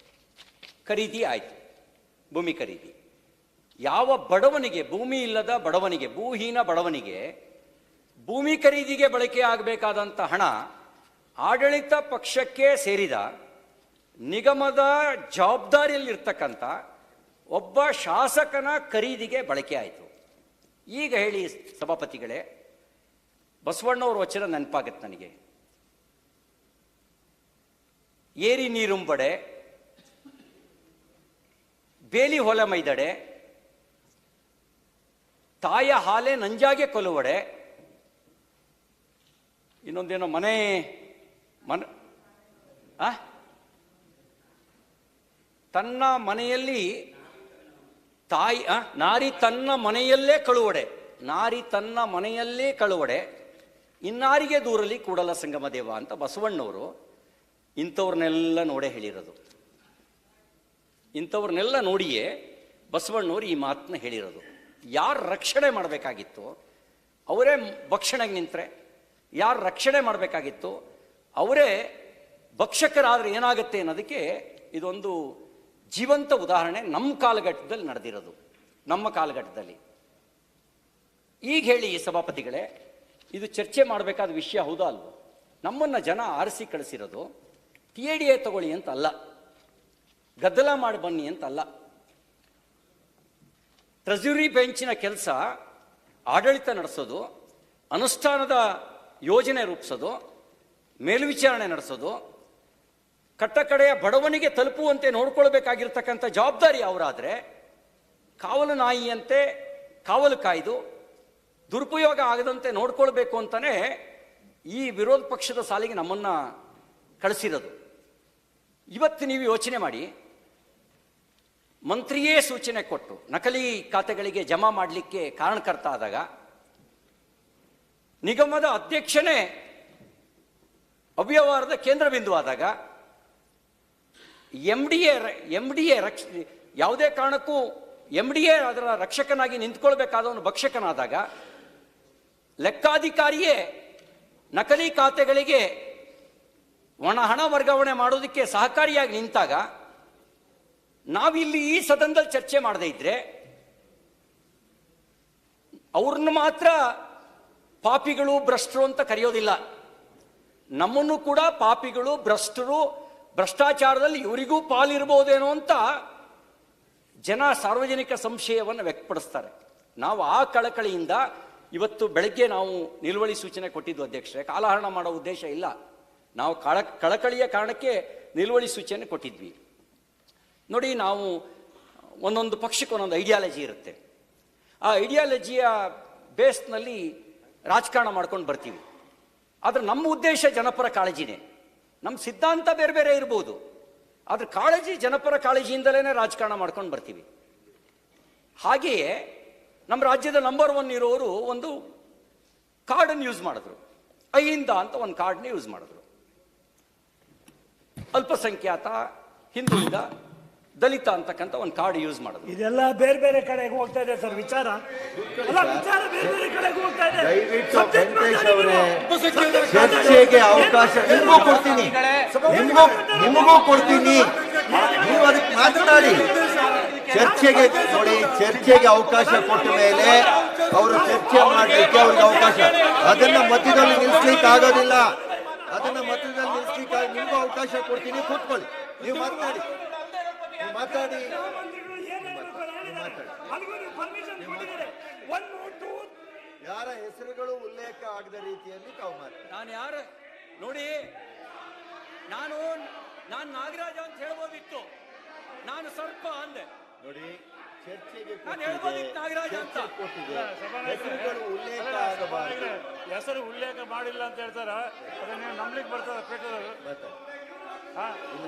ಖರೀದಿ ಆಯಿತು, ಭೂಮಿ ಖರೀದಿ. ಯಾವ ಬಡವನಿಗೆ, ಭೂಮಿ ಇಲ್ಲದ ಬಡವನಿಗೆ, ಭೂಹೀನ ಬಡವನಿಗೆ ಭೂಮಿ ಖರೀದಿಗೆ ಬಳಕೆ ಆಗಬೇಕಾದಂಥ ಹಣ ಆಡಳಿತ ಪಕ್ಷಕ್ಕೆ ಸೇರಿದ ನಿಗಮದ ಜವಾಬ್ದಾರಿಯಲ್ಲಿರ್ತಕ್ಕಂಥ ಒಬ್ಬ ಶಾಸಕನ ಖರೀದಿಗೆ ಬಳಕೆ ಆಯಿತು. ಈಗ ಹೇಳಿ ಸಭಾಪತಿಗಳೇ, ಬಸವಣ್ಣವ್ರ ವಚನ ನೆನಪಾಗತ್ತೆ ನನಗೆ. ಏರಿ ನೀರುಂಬಡೆ, ಬೇಲಿ ಹೊಲ ಮೈದಡೆ, ತಾಯ ಹಾಲೆ ನಂಜಾಗೆ ಕೊಲುವಡೆ. ಇನ್ನೊಂದೇನೋ ಮನೆ ತನ್ನ ಮನೆಯಲ್ಲಿ ತಾಯಿ, ನಾರಿ ತನ್ನ ಮನೆಯಲ್ಲೇ ಕಳುವಡೆ, ನಾರಿ ತನ್ನ ಮನೆಯಲ್ಲೇ ಕಳುವಡೆ, ಇನ್ನಾರಿಗೆ ದೂರಲಿ ಕೂಡಲ ಸಂಗಮ ದೇವ ಅಂತ ಬಸವಣ್ಣವರು ಇಂಥವ್ರನ್ನೆಲ್ಲ ನೋಡೇ ಹೇಳಿರೋದು. ಇಂಥವ್ರನ್ನೆಲ್ಲ ನೋಡಿಯೇ ಬಸವಣ್ಣವರು ಈ ಮಾತನ್ನ ಹೇಳಿರೋದು. ಯಾರು ರಕ್ಷಣೆ ಮಾಡಬೇಕಾಗಿತ್ತು ಅವರೇ ಭಕ್ಷಣೆಗೆ ನಿಂತರೆ, ಯಾರು ರಕ್ಷಣೆ ಮಾಡಬೇಕಾಗಿತ್ತು ಅವರೇ ಭಕ್ಷಕರಾದರೆ ಏನಾಗುತ್ತೆ ಅನ್ನೋದಕ್ಕೆ ಇದೊಂದು ಜೀವಂತ ಉದಾಹರಣೆ ನಮ್ಮ ಕಾಲಘಟ್ಟದಲ್ಲಿ ನಡೆದಿರೋದು, ನಮ್ಮ ಕಾಲಘಟ್ಟದಲ್ಲಿ. ಈಗ ಹೇಳಿ ಸಭಾಪತಿಗಳೇ, ಇದು ಚರ್ಚೆ ಮಾಡಬೇಕಾದ ವಿಷಯ ಹೌದಾ ಅಲ್ವೋ? ನಮ್ಮನ್ನು ಜನ ಆರಿಸಿ ಕಳಿಸಿರೋದು TADA ತಗೊಳ್ಳಿ ಅಂತ ಅಲ್ಲ, ಗದ್ದಲ ಮಾಡಿ ಬನ್ನಿ ಅಂತಲ್ಲ. ಟ್ರೆಜರಿ ಬೆಂಚಿನ ಕೆಲಸ ಆಡಳಿತ ನಡೆಸೋದು, ಅನುಷ್ಠಾನದ ಯೋಜನೆ ರೂಪಿಸೋದು, ಮೇಲ್ವಿಚಾರಣೆ ನಡೆಸೋದು, ಕಟ್ಟಕಡೆಯ ಬಡವನಿಗೆ ತಲುಪುವಂತೆ ನೋಡ್ಕೊಳ್ಬೇಕಾಗಿರ್ತಕ್ಕಂಥ ಜವಾಬ್ದಾರಿ ಅವರಾದರೆ, ಕಾವಲು ನಾಯಿಯಂತೆ ಕಾವಲು ಕಾಯ್ದು ದುರುಪಯೋಗ ಆಗದಂತೆ ನೋಡ್ಕೊಳ್ಬೇಕು ಅಂತಲೇ ಈ ವಿರೋಧ ಪಕ್ಷದ ಸಾಲಿಗೆ ನಮ್ಮನ್ನು ಕಳಿಸಿರೋದು. ಇವತ್ತು ನೀವು ಯೋಚನೆ ಮಾಡಿ, ಮಂತ್ರಿಯೇ ಸೂಚನೆ ಕೊಟ್ಟು ನಕಲಿ ಖಾತೆಗಳಿಗೆ ಜಮಾ ಮಾಡಲಿಕ್ಕೆ ಕಾರಣಕರ್ತ ಆದಾಗ, ನಿಗಮದ ಅಧ್ಯಕ್ಷನೇ ಅವ್ಯವಹಾರದ ಕೇಂದ್ರ ಬಿಂದು ಆದಾಗ, ಎಂ ಡಿ ಎ ಯಾವುದೇ ಕಾರಣಕ್ಕೂ ಎಂ ಡಿ ಎ ಅದರ ರಕ್ಷಕನಾಗಿ ನಿಂತ್ಕೊಳ್ಬೇಕಾದವನು ಭಕ್ಷಕನಾದಾಗ, ಲೆಕ್ಕಾಧಿಕಾರಿಯೇ ನಕಲಿ ಖಾತೆಗಳಿಗೆ ಹಣ ವರ್ಗಾವಣೆ ಮಾಡೋದಕ್ಕೆ ಸಹಕಾರಿಯಾಗಿ ನಿಂತಾಗ, ನಾವಿಲ್ಲಿ ಈ ಸದನದಲ್ಲಿ ಚರ್ಚೆ ಮಾಡದೇ ಇದ್ರೆ ಅವ್ರನ್ನ ಮಾತ್ರ ಪಾಪಿಗಳು ಭ್ರಷ್ಟರು ಅಂತ ಕರೆಯೋದಿಲ್ಲ, ನಮ್ಮನ್ನು ಕೂಡ ಪಾಪಿಗಳು ಭ್ರಷ್ಟರು, ಭ್ರಷ್ಟಾಚಾರದಲ್ಲಿ ಇವರಿಗೂ ಪಾಲಿರಬಹುದೇನೋ ಅಂತ ಜನ ಸಾರ್ವಜನಿಕ ಸಂಶಯವನ್ನು ವ್ಯಕ್ತಪಡಿಸ್ತಾರೆ. ನಾವು ಆ ಕಳಕಳಿಯಿಂದ ಇವತ್ತು ಬೆಳಗ್ಗೆ ನಾವು ನಿಲುವಳಿ ಸೂಚನೆ ಕೊಟ್ಟಿದ್ದು ಅಧ್ಯಕ್ಷರೇ. ಕಾಲಹರಣ ಮಾಡೋ ಉದ್ದೇಶ ಇಲ್ಲ, ನಾವು ಕಳಕಳಿಯ ಕಾರಣಕ್ಕೆ ನಿಲುವಳಿ ಸೂಚನೆ ಕೊಟ್ಟಿದ್ವಿ. ನೋಡಿ, ನಾವು ಒಂದೊಂದು ಪಕ್ಷಕ್ಕೆ ಒಂದೊಂದು ಐಡಿಯಾಲಜಿ ಇರುತ್ತೆ. ಆ ಐಡಿಯಾಲಜಿಯ ಬೇಸ್ನಲ್ಲಿ ರಾಜಕಾರಣ ಮಾಡ್ಕೊಂಡು ಬರ್ತೀವಿ. ಆದರೆ ನಮ್ಮ ಉದ್ದೇಶ ಜನಪರ ಕಾಳಜಿನೇ. ನಮ್ಮ ಸಿದ್ಧಾಂತ ಬೇರೆ ಬೇರೆ ಇರ್ಬೋದು, ಆದ್ರೆ ಕಾಳಜಿ ಜನಪರ ಕಾಳಜಿಯಿಂದಲೇ ರಾಜಕಾರಣ ಮಾಡ್ಕೊಂಡು ಬರ್ತೀವಿ. ಹಾಗೆಯೇ ನಮ್ಮ ರಾಜ್ಯದ ನಂಬರ್ 1 ಇರೋರು ಒಂದು ಕಾರ್ಡನ್ನು ಯೂಸ್ ಮಾಡಿದ್ರು, ಅಹಿಂದ ಅಂತ ಒಂದು ಕಾರ್ಡ್ನ ಯೂಸ್ ಮಾಡಿದ್ರು. ಅಲ್ಪಸಂಖ್ಯಾತ, ಹಿಂದುಳಿದ, ದಲಿತ ಅಂತಕ್ಕಂಥ ಒಂದು ಕಾರ್ಡ್ ಯೂಸ್ ಮಾಡಿದ್ರು. ಇದೆಲ್ಲ ಬೇರೆ ಬೇರೆ ಕಡೆಗೆ ಹೋಗ್ತಾ ಇದೆ ಸರ್ ವಿಚಾರ. ವಿಚಾರ ಬೇರೆ ಬೇರೆ ಕಡೆಗೆ ಹೋಗ್ತಾ ಇದೆ. ದಯವಿಟ್ಟು ವೆಂಕಟೇಶ್ ಅವರೇ, ಚರ್ಚೆಗೆ ಅವಕಾಶ ನಿಮಗೂ ಕೊಡ್ತೀನಿ, ನಿಮಗೂ ಕೊಡ್ತೀನಿ, ನೀವು ಅದಕ್ಕೆ ಮಾತನಾಡಿ. ಚರ್ಚೆಗೆ ನೋಡಿ, ಚರ್ಚೆಗೆ ಅವಕಾಶ ಕೊಟ್ಟ ಮೇಲೆ ಅವರು ಚರ್ಚೆ ಮಾಡಲಿಕ್ಕೆ ಅವ್ರಿಗೆ ಅವಕಾಶ, ಅದನ್ನ ಮಧ್ಯದಲ್ಲಿ ನಿಲ್ಲಿಸ್ಲಿಕ್ಕೆ ಆಗೋದಿಲ್ಲ, ಅದನ್ನ ಮಧ್ಯದಲ್ಲಿ ನಿಲ್ಲಿಸ್ಲಿಕ್ಕೆ ನಿಮಗೂ ಅವಕಾಶ ಕೊಡ್ತೀನಿ. ಕೂತ್ಕೊಳ್ಳಿ, ನೀವು ಮಾತನಾಡಿ, ಮಾತಾಡಿ. ಯಾರ ಹೆಸರುಗಳು ಉಲ್ಲೇಖ ಆಗದ ರೀತಿಯಲ್ಲಿ ತಾವು ಮಾತಾಡಿ. ನಾನು ಯಾರು ನೋಡಿ, ನಾನು ನಾಗರಾಜ ಅಂತ ಹೇಳ್ಬೋದಿತ್ತು, ನಾನು ಸ್ವಲ್ಪ ಅಂದೆ ನೋಡಿ. ಚರ್ಚೆಗೆ ನಾನು ಹೇಳ್ಬೋದಿತ್ತು ನಾಗರಾಜ ಅಂತ. ಹೆಸರುಗಳು ಉಲ್ಲೇಖ ಆಗಬಾರದು. ಹೆಸರು ಉಲ್ಲೇಖ ಮಾಡಿಲ್ಲ ಅಂತ ಹೇಳ್ತಾರ, ಅದನ್ನ ನಂಬ್ಲಿಕ್ಕೆ ಬರ್ತದ ಪೇಟದವರು.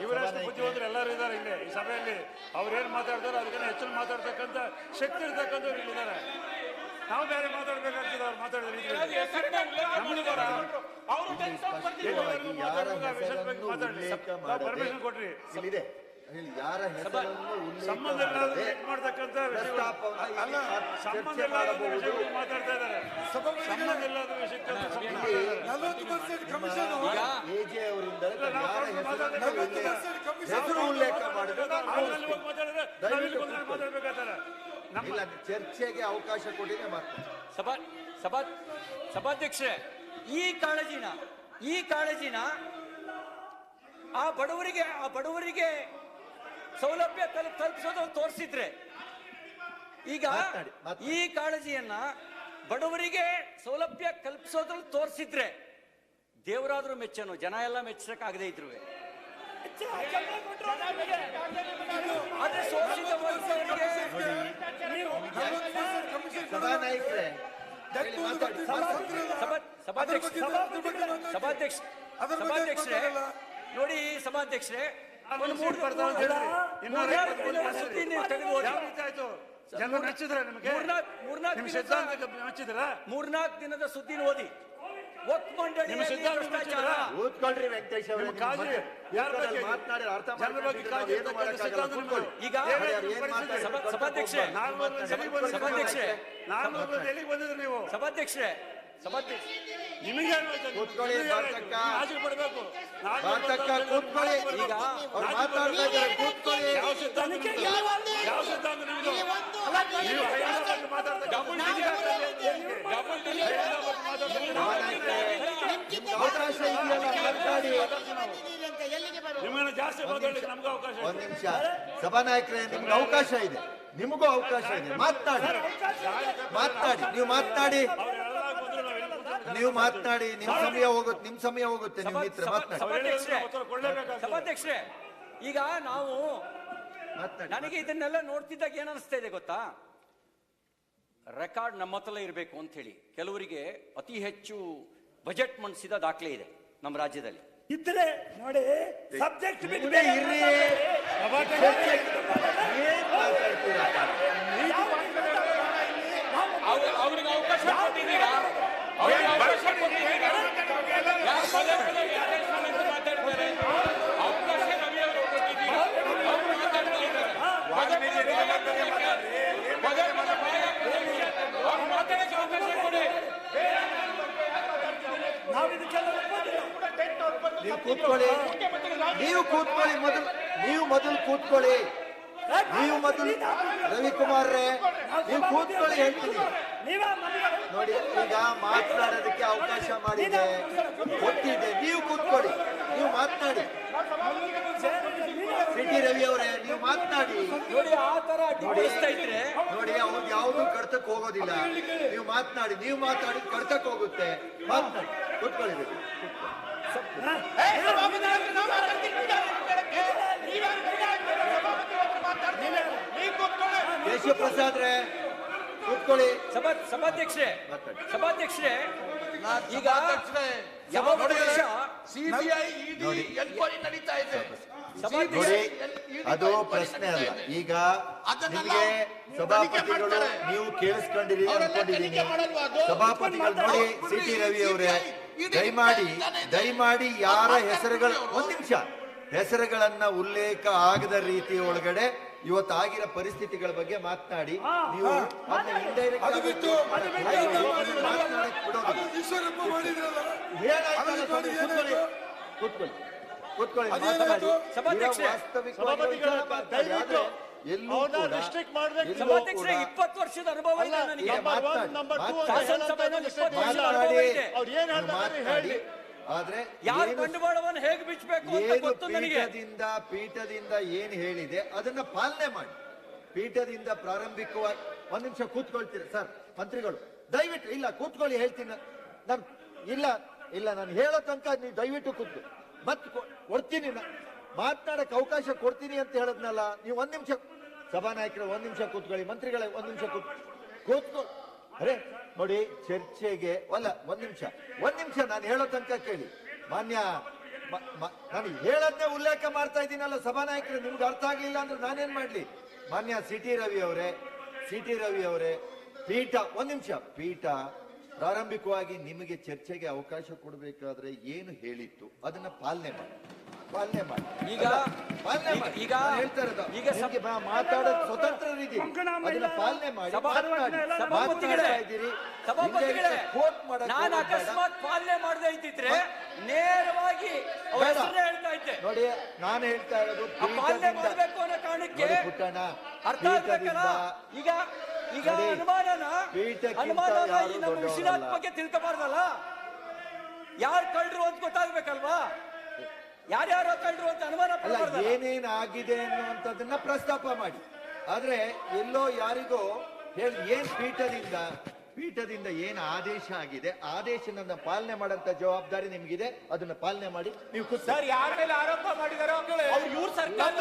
ಇವರಷ್ಟು ಬುದ್ಧಿವಂತರು ಎಲ್ಲರೂ ಇದ್ದಾರೆ ಇಲ್ಲಿ ಈ ಸಭೆಯಲ್ಲಿ. ಅವ್ರೇನು ಮಾತಾಡ್ತಾರೋ ಅದಕ್ಕಿಂತ ಹೆಚ್ಚು ಮಾತಾಡ್ತಕ್ಕಂಥ ಶಕ್ತಿ ಇರ್ತಕ್ಕಂಥವ್ರು ಇಲ್ಲಿದ್ದಾರೆ. ನಾವು ಬೇರೆ ಮಾತಾಡ್ಬೇಕಾಗ್ತದೆ, ಅವ್ರು ಮಾತಾಡಿದ್ರೆ ಪರ್ಮಿಷನ್ ಕೊಟ್ರಿ. ಯಾರ ಹೆಸರನ್ನು ಸಂಬಂಧ ಮಾಡ್ತಕ್ಕಂಥ ಸಂಬಂಧ ಮಾತಾಡ್ತಾ ಇದ್ದಾರೆ. ಸಂಬಂಧ ಇಲ್ಲದ ವಿಷಯಕ್ಕೆ ಹೆಸರು ಉಲ್ಲೇಖ ಮಾಡಿದ್ರೆ ಮಾತಾಡ್ಬೇಕಾಗ್ತಾರೆ. ಚರ್ಚೆಗೆ ಅವಕಾಶ ಕೊಟ್ಟಿದೆ ಮಾತ್ರ. ಸಭಾಧ್ಯಕ್ಷರೇ, ಈ ಕಾಳಜಿನ ಆ ಬಡವರಿಗೆ ಸೌಲಭ್ಯ ತಲುಪಿಸೋದು ತೋರಿಸಿದ್ರೆ, ಈಗ ಈ ಕಾಳಜಿಯನ್ನ ಬಡವರಿಗೆ ಸೌಲಭ್ಯ ಕಲ್ಪಿಸೋದ್ರಲ್ಲಿ ತೋರಿಸಿದ್ರೆ ದೇವರಾದ್ರೂ ಮೆಚ್ಚನು, ಜನ ಎಲ್ಲ ಮೆಚ್ಚಕ್ಕಾಗದೇ ಇದ್ರು. ಸಭಾಧ್ಯಕ್ಷರೇ ನೋಡಿ, ಸಭಾಧ್ಯಕ್ಷರೇ ಮೂರ್ನಾಲ್ಕು ದಿನದ ಸುದ್ದಿನ ಓದಿ ವಕ್ಫ್ ಮಂಡಳಿ ಕೂತ್ಕೊಳ್ರಿ ವೆಂಕಟೇಶ್ ಅವರೇ, ಮಾತನಾಡಿ ಅರ್ಥ ಈಗ ಸಭಾಧ್ಯಕ್ಷರೇ ನಿಮಗೆ ಕೂತ್ಕೊಳ್ಳಿ, ಕೂತ್ಕೊಳ್ಳಿ. ಈಗ ಅವ್ರು ಮಾತಾಡ್ತಾ ಇದ್ದಾರೆ, ಕೂತ್ಕೊಳ್ಳಿ. ಅವಕಾಶ ಇದೆಯಲ್ಲ, ಮಾತಾಡಿ. ಒಂದ್ ನಿಮಿಷ ಸಭಾನಾಯಕರೇ, ನಿಮ್ಗೆ ಅವಕಾಶ ಇದೆ, ನಿಮಗೂ ಅವಕಾಶ ಇದೆ, ಮಾತನಾಡಿ, ನೀವು ಮಾತನಾಡಿ. ನೀವು ಮಾತನಾಡಿ, ನಿಮ್ ಸಮಯ ಹೋಗುತ್ತೆ, ನಿಮ್ ಮಿತ್ರ ಮಾತನಾಡಿ. ಸಭಾಧ್ಯಕ್ಷರೇ, ಈಗ ನಾವು ಮಾತನಾಡಿ. ನನಗೆ ಇದನ್ನೆಲ್ಲ ನೋಡ್ತಿದ್ದಾಗ ಏನ್ ಅನಿಸ್ತಾ ಇದೆ ಗೊತ್ತಾ, ರೆಕಾರ್ಡ್ ನಮ್ಮ ಹತ್ರ ಇರಬೇಕು ಅಂತ ಹೇಳಿ ಕೆಲವರಿಗೆ ಅತಿ ಹೆಚ್ಚು ಬಜೆಟ್ ಮಂಡಿಸಿದ ದಾಖಲೆ ಇದೆ ನಮ್ಮ ರಾಜ್ಯದಲ್ಲಿ. ಇದ್ರೆ ನೋಡಿ ಸಬ್ಜೆಕ್ಟ್ ಬಿಟ್ಟು ಸುಮ್ನೆ ಇರ್ರಿ. ಏನ್ ಮಾತಾಡ್ತೀರಾ? ಅವ್ರಿಗೆ ಅವಕಾಶ ಕೊಟ್ಟಿದ್ದೀರಾ? ಅವ್ರಿಗೆ ಅವಕಾಶ ಕೊಟ್ಟಿದ್ದೀರಾ? ಯಾರು ಪದೇ ಪದೇ ಇಂಟರ್ನ್ಯಾಷನಲ್ ಅಂತ ಮಾತಾಡ್ತಾರೆ? ಅವಕಾಶ ರವಿ ಅವರು ಕೊಟ್ಟಿದ್ದೀರಾ? ಅವ್ರು ಮಾತಾಡ್ತಾ ಇದ್ದಾರೆ. ಪದೇ ಪದೇ ಅವ್ರು ಮಾತಾಡಕ್ಕೆ ಅವಕಾಶ ಕೊಡಿ. ನಾವು ಇದಕ್ಕೆಲ್ಲ ಒಪ್ಪೋದಿಲ್ಲ. ನೀವು ಕೂತ್ಕೊಳ್ಳಿ, ನೀವು ಮೊದಲು ಕೂತ್ಕೊಳ್ಳಿ. ನೀವು ಮೊದಲು ರವಿಕುಮಾರ್ರೆ, ನೀವು ಕೂತ್ಕೊಳ್ಳಿ ಹೇಳ್ತೀನಿ. ನೀವೇ ನಮಗೆ ನೋಡಿ, ಈಗ ಮಾತನಾಡೋದಕ್ಕೆ ಅವಕಾಶ ಮಾಡಿದೆ, ಗೊತ್ತಿದೆ. ನೀವು ಕೂತ್ಕೊಳ್ಳಿ, ನೀವು ಮಾತನಾಡಿ. ಸಿಟಿ ರವಿ ಅವರೇ, ನೀವು ಮಾತನಾಡಿ. ನೋಡಿ ಆ ತರ ಅಡ್ಡಿಪಡಿಸ್ತಾ ಇದ್ರೆ ನೋಡಿ, ಅವ್ರು ಯಾವ್ದು ಕಡ್ತಕ್ಕೆ ಹೋಗೋದಿಲ್ಲ. ನೀವು ಮಾತನಾಡಿ, ನೀವು ಮಾತಾಡಿ ಕಡ್ತಕ್ಕೆ ಹೋಗುತ್ತೆ. ಮಾತನಾಡಿ, ಕೂತ್ಕೊಳ್ಳಿ ರವಿ. ಕೇಶವ ಪ್ರಸಾದ್ ರೇ, ಕೂತ್ಕೊಳ್ಳಿ. ಸಭಾಧ್ಯಕ್ಷರೇ, ಈಗ ಯಾವ ನೋಡಿ, ಪಕ್ಷ ಸಿಬಿಐ ಇಡಿ ಎನ್ಕ್ವೈರಿ ನಡೀತಾ ಇದೆ. ನೋಡಿ, ಅದು ಪ್ರಶ್ನೆ ಅಲ್ಲ. ಈಗ ನಿಮಗೆ ಸಭಾಪತಿಗಳು ನೀವು ಕೇಳಿಸ್ಕೊಂಡಿರಿ ಅನ್ಕೊಂಡಿದ್ದೀನಿ. ಸಭಾಪತಿಗಳು ನೋಡಿ, ಸಿಟಿ ರವಿ ಅವರೇ, ದಯಮಾಡಿ ಯಾರ ಹೆಸರುಗಳು, ಒಂದ್ ನಿಮಿಷ, ಹೆಸರುಗಳನ್ನ ಉಲ್ಲೇಖ ಆಗದ ರೀತಿ ಒಳಗಡೆ ಇವತ್ತಾಗಿರೋ ಪರಿಸ್ಥಿತಿಗಳ ಬಗ್ಗೆ ಮಾತನಾಡಿ. ನೀವು ಅದನ್ನ indirect ಆಗಿ ಮಾತನಾಡಕ್ ಬಿಡೋದಿಲ್ಲ. ಕೂತ್ಕೊಳ್ಳಿ, ಮಾತನಾಡಿ. ಸಭಾಧ್ಯಕ್ಷರೇ, ವಾಸ್ತವಿಕವಾಗಿ ಎಲ್ಲೂ ಕೂಡ 20 ವರ್ಷದ ಅನುಭವ ಇದೆ ನನಗೆ. ಮಾತನಾಡಿ. ಶಾಸನಸಭೆಯಲ್ಲಿ 20 ವರ್ಷದ ಅನುಭವ ಇದೆ. ಮಾತನಾಡಿ. ಆದ್ರೆ ಯಾರು ಬಂಡವಾಳವನ್ನು ಹೇಗೆ ಬಿಚ್ಚಬೇಕು ಅಂತ ಏನು ಗೊತ್ತು ನನಗೆ. ಪೀಠದಿಂದ ಏನು ಹೇಳಿದೆ ಅದನ್ನ ಪಾಲನೆ ಮಾಡಿ. ಪೀಠದಿಂದ ಪ್ರಾರಂಭಿಕವಾಗಿ ಒಂದ್ ನಿಮಿಷ ಕೂತ್ಕೊಳ್ತೀರಿ ಸರ್, ಮಂತ್ರಿಗಳು ದಯವಿಟ್ಟು. ಇಲ್ಲ, ಕೂತ್ಕೊಳ್ಳಿ, ಹೇಳ್ತೀನಿ ನಾನು. ಇಲ್ಲ ನಾನು ಹೇಳೋ ತನಕ ನೀವು ದಯವಿಟ್ಟು ಕೂತ್ಕೊ. ಮತ್ತೆ ಕೊಡ್ತೀನಿ, ಮಾತನಾಡಕ್ ಅವಕಾಶ ಕೊಡ್ತೀನಿ ಅಂತ ಹೇಳದ್ನಲ್ಲ. ನೀವು ಒಂದ್ ನಿಮಿಷ, ಸಭಾನಾಯಕರು ಒಂದ್ ನಿಮಿಷ ಕೂತ್ಕೊಳ್ಳಿ, ಮಂತ್ರಿಗಳೇ ಒಂದ್ ನಿಮಿಷ ಕೂತ್ಕೊ. ಅರೆ ನೋಡಿ, ಚರ್ಚೆಗೆ ಅಲ್ಲ, ಒಂದ್ ನಿಮಿಷ ನಾನು ಹೇಳೋ ತನಕ ಕೇಳಿ. ಮಾನ್ಯ, ನಾನು ಹೇಳದ್ನೇ ಉಲ್ಲೇಖ ಮಾಡ್ತಾ ಇದ್ದೀನಲ್ಲ ಸಭಾನಾಯಕರು, ನಿಮ್ಗೆ ಅರ್ಥ ಆಗ್ಲಿಲ್ಲ ಅಂದ್ರೆ ನಾನೇನ್ ಮಾಡ್ಲಿ? ಮಾನ್ಯ ಸಿಟಿ ರವಿ ಅವರೇ, ಪೀಠ ಒಂದ್ ನಿಮಿಷ, ಪೀಠ ಪ್ರಾರಂಭಿಕವಾಗಿ ನಿಮಗೆ ಚರ್ಚೆಗೆ ಅವಕಾಶ ಕೊಡಬೇಕಾದ್ರೆ ಏನು ಹೇಳಿತ್ತು ಅದನ್ನ ಪಾಲನೆ ಮಾಡಿ. ಈಗ ಹೇಳ್ತಾ ಇರೋದು, ನಿಮ್ಗೆ ಮಾತಾಡೋದು ಸ್ವತಂತ್ರ ರೀತಿ, ಅದನ್ನ ಪಾಲನೆ ಮಾಡಿ. ನಾನು ಅಕಸ್ಮಾತ್ ಪಾಲನೆ ಮಾಡದೇ ಇದ್ದಿದ್ರೆ ನೇರವಾಗಿ ಅವ್ರ ಹೆಸರನ್ನೇ ಹೇಳ್ತಾ ಇದ್ದೆ. ನೋಡಿ, ನಾನು ಹೇಳ್ತಾ ಇರೋದು ಪಾಲನೆ ಮಾಡಬೇಕು ಅನ್ನೋ ಕಾರಣಕ್ಕೆ ಪುಟ್ಟಣ, ಅರ್ಥ ಆಗ್ಬೇಕಲ್ಲ. ಈಗ ಅನುಮಾನ ಈ ನಮ್ಮ ವಿಶ್ವನಾಥ್ ಬಗ್ಗೆ ತಿಳ್ಕೊಬಾರ್ದಲ್ಲ. ಯಾರು ಕಳ್ರು ಅಂತ ಗೊತ್ತಾಗ್ಬೇಕಲ್ವಾ? ಯಾರ್ಯಾರೋ ಕಳ್ರು ಅಂತ ಅನುಮಾನ ಅಲ್ಲ, ಏನೇನ್ ಆಗಿದೆ ಅನ್ನುವಂಥದ್ದನ್ನ ಪ್ರಸ್ತಾಪ ಮಾಡಿ. ಆದ್ರೆ ಎಲ್ಲೋ ಯಾರಿಗೋ ಹೇಳಿ, ಏನ್ ಪೀಠದಿಂದ ಏನ್ ಆದೇಶ ಆಗಿದೆ, ಆದೇಶನ ಪಾಲನೆ ಮಾಡಂತ ಜವಾಬ್ದಾರಿ ನಿಮ್ಗಿದೆ. ಅದನ್ನ ಪಾಲನೆ ಮಾಡಿ. ನೀವು ಸರ್, ಯಾರ ಮೇಲೆ ಆರೋಪ ಮಾಡಿದಾರೋ ಅವ್ರು ಇವ್ರ ಸರ್ಕಾರದ